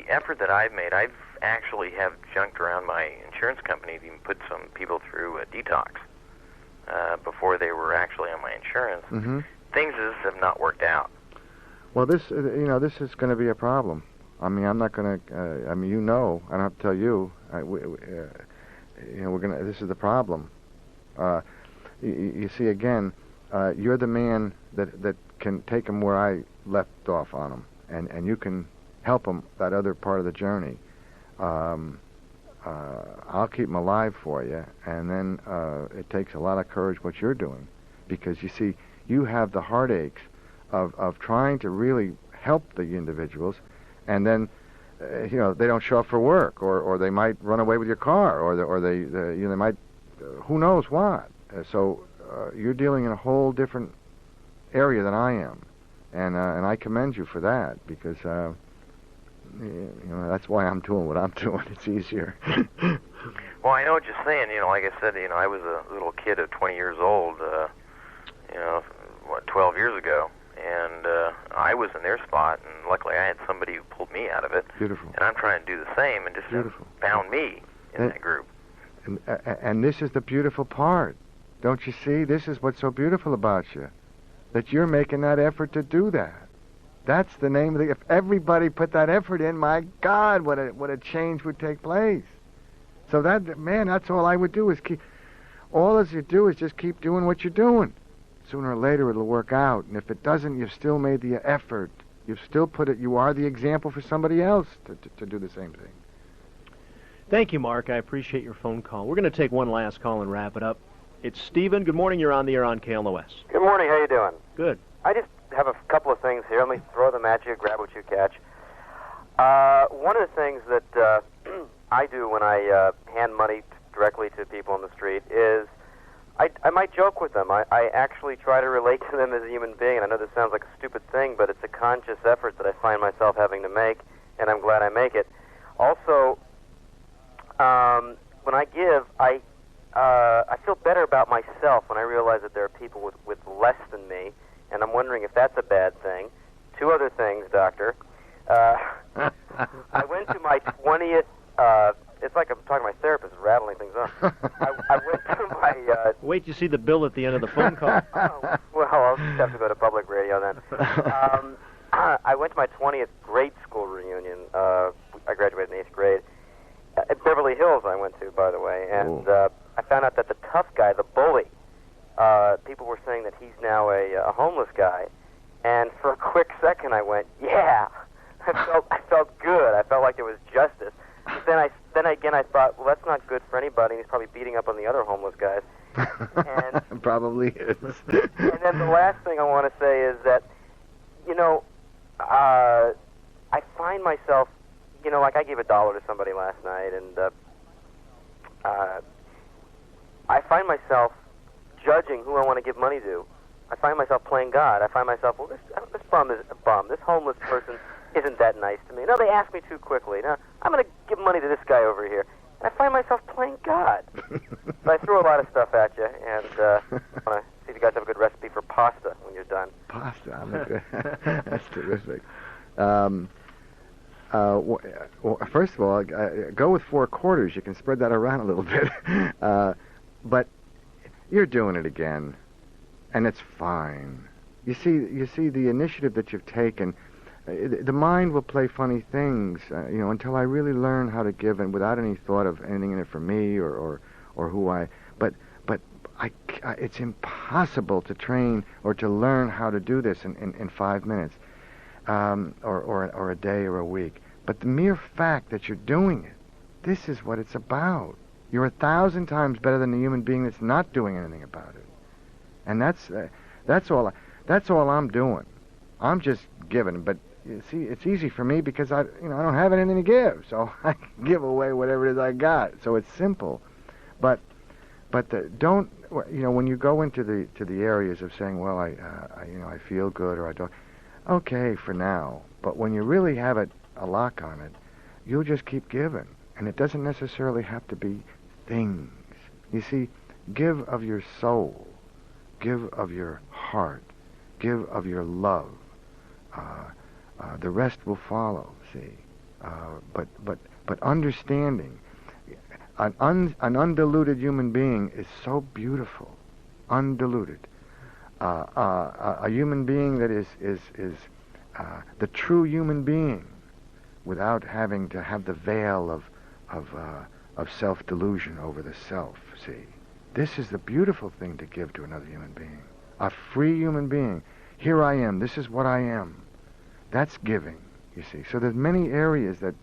effort that I've made, I've actually have junked around my insurance company to even put some people through a detox. before they were actually on my insurance. Mm-hmm. Things just have not worked out. Well, this is going to be a problem. I mean, I'm not going to. I mean, I don't have to tell you. We're gonna. This is the problem. You see, again, you're the man that can take him where I left off on him, and you can help him that other part of the journey. I'll keep him alive for you, and then it takes a lot of courage what you're doing, because you see, you have the heartaches of trying to really help the individuals, and then they don't show up for work, or they might run away with your car, or they might who knows what. So you're dealing in a whole different area than I am, and I commend you for that, because that's why I'm doing what I'm doing. It's easier. Well, I know what you're saying. Like I said, I was a little kid of 20 years old, 12 years ago, and I was in their spot, and luckily I had somebody who pulled me out of it. Beautiful. And I'm trying to do the same, and just found me in that group. And this is the beautiful part. Don't you see? This is what's so beautiful about you, that you're making that effort to do that. That's the name of the... If everybody put that effort in, my God, what a change would take place. So that's all I would do is keep... All as you do is just keep doing what you're doing. Sooner or later it'll work out. And if it doesn't, you've still made the effort. You've still put it... You are the example for somebody else to do the same thing. Thank you, Mark. I appreciate your phone call. We're going to take one last call and wrap it up. It's Stephen. Good morning. You're on the air on KLOS. Good morning. How you doing? Good. I just have a couple of things here. Let me throw them at you, grab what you catch. One of the things that I do when I hand money directly to people on the street is I might joke with them. I actually try to relate to them as a human being, and I know this sounds like a stupid thing, but it's a conscious effort that I find myself having to make, and I'm glad I make it. Also, when I give, I feel better about myself when I realize that there are people with less than me, and I'm wondering if that's a bad thing. Two other things, Doctor. I went to my 20th... it's like I'm talking to my therapist, rattling things off. I went to my... Wait till you see the bill at the end of the phone call. Well, I'll just have to go to public radio then. I went to my 20th grade school reunion. I graduated in 8th grade. At Beverly Hills I went to, by the way, and I found out that the tough guy, the bully, people were saying that he's now a homeless guy, and for a quick second I went, yeah. I felt good. I felt like there was justice. But then again I thought, well, that's not good for anybody. He's probably beating up on the other homeless guys. And probably is. And then the last thing I want to say is that, I find myself, like I gave $1 to somebody last night, and I find myself judging who I want to give money to. I find myself playing God. I find myself, well, this bum is a bum. This homeless person isn't that nice to me. No, they ask me too quickly. Now, I'm going to give money to this guy over here. And I find myself playing God. So I threw a lot of stuff at you, and I want to see if you guys have a good recipe for pasta when you're done. Pasta? That's terrific. Well, first of all, go with 4 quarters. You can spread that around a little bit. But you're doing it again, and it's fine. You see the initiative that you've taken. The mind will play funny things, until I really learn how to give, and without any thought of anything in it for me or who I. But it's impossible to train or to learn how to do this in 5 minutes, or a day or a week. But the mere fact that you're doing it, this is what it's about. You're 1,000 times better than the human being that's not doing anything about it, and that's all I'm doing. I'm just giving, but. You see, it's easy for me because I don't have anything to give, so I give away whatever it is I got. So it's simple, but don't when you go into the areas of saying, well, I feel good or I don't. Okay, for now, but when you really have a lock on it, you'll just keep giving, and it doesn't necessarily have to be things. You see, give of your soul, give of your heart, give of your love. The rest will follow. See, but understanding, an undiluted human being is so beautiful. undiluted. A human being that is the true human being, without having to have the veil of self-delusion over the self. See, this is the beautiful thing to give to another human being. A free human being. Here I am. This is what I am. That's giving. You see. So there's many areas that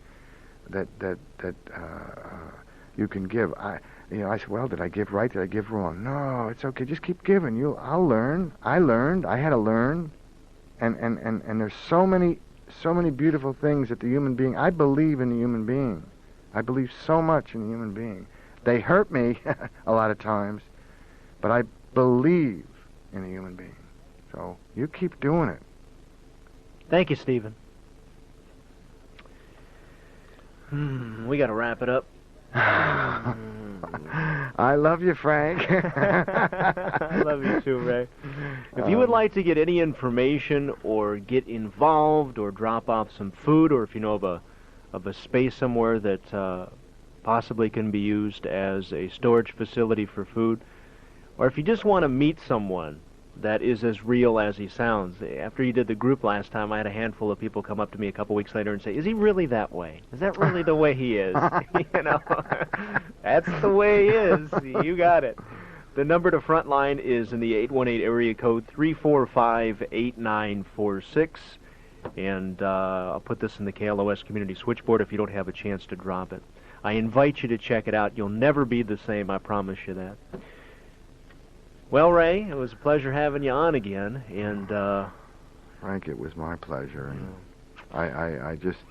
you can give. I said, well, did I give right? Did I give wrong? No, it's okay. Just keep giving. I'll learn. I learned. I had to learn. And there's so many beautiful things that the human being. I believe in the human being. I believe so much in the human being. They hurt me a lot of times, but I believe in a human being. So you keep doing it. Thank you, Stephen. We got to wrap it up. I love you, Frank. I love you too, Ray. If you would like to get any information or get involved or drop off some food, or if you know of a space somewhere that possibly can be used as a storage facility for food, or if you just want to meet someone that is as real as he sounds. After you did the group last time, I had a handful of people come up to me a couple weeks later and say, is he really that way? Is that really the way he is? You know, that's the way he is. You got it. The number to Frontline is in the 818 area code 345-8946. And I'll put this in the KLOS community switchboard if you don't have a chance to drop it. I invite you to check it out. You'll never be the same, I promise you that. Well, Ray, it was a pleasure having you on again, and Frank, it was my pleasure, and I just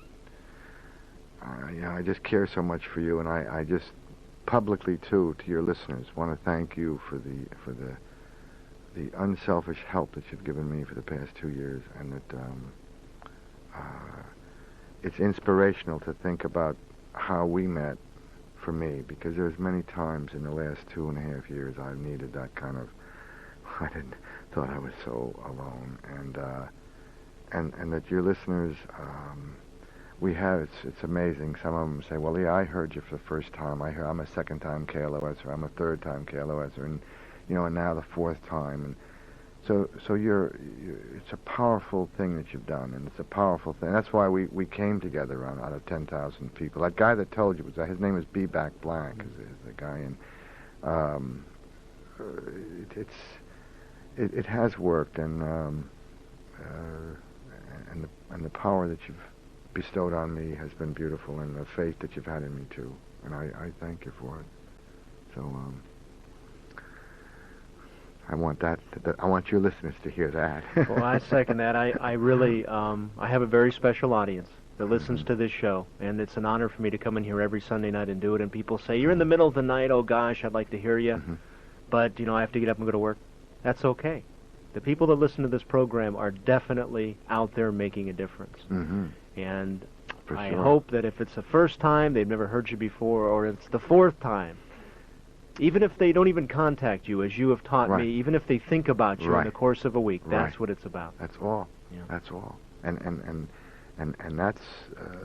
care so much for you, and I just publicly too to your listeners want to thank you for the unselfish help that you've given me for the past 2 years, and that it's inspirational to think about how we met. For me, because there's many times in the last 2.5 years I've needed that kind of. I thought I was so alone, and that your listeners, we have. It's amazing. Some of them say, "Well, yeah, I heard you for the first time. I'm a second-time KLOS, or I'm a third-time KLOS, and and now the fourth time." And so it's a powerful thing that you've done, and it's a powerful thing. That's why we came together out of 10,000 people. That guy that told you his name is Be Back Black, is the guy, and it has worked, and the power that you've bestowed on me has been beautiful, and the faith that you've had in me too, and I thank you for it. So. I want I want your listeners to hear that. Well, I second that. I really, I have a very special audience that listens to this show, and it's an honor for me to come in here every Sunday night and do it. And people say, "You're in the middle of the night. Oh gosh, I'd like to hear you, but I have to get up and go to work." That's okay. The people that listen to this program are definitely out there making a difference, and I hope that if it's the first time they've never heard you before, or it's the fourth time. Even if they don't even contact you, as you have taught me, even if they think about you in the course of a week, that's what it's about. That's all. Yeah. That's all. And that's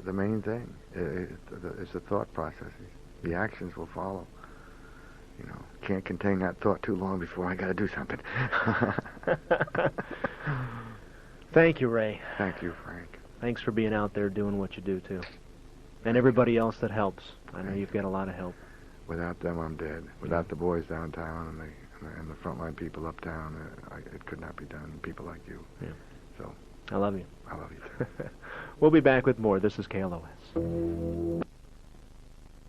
the main thing. It's the thought processes. The actions will follow. Can't contain that thought too long before I got to do something. Thank you, Ray. Thank you, Frank. Thanks for being out there doing what you do too, and everybody else that helps. I know you've got a lot of help. Without them, I'm dead. Without the boys downtown and the frontline people uptown, it could not be done. People like you. Yeah. So. I love you. I love you too. We'll be back with more. This is KLOS.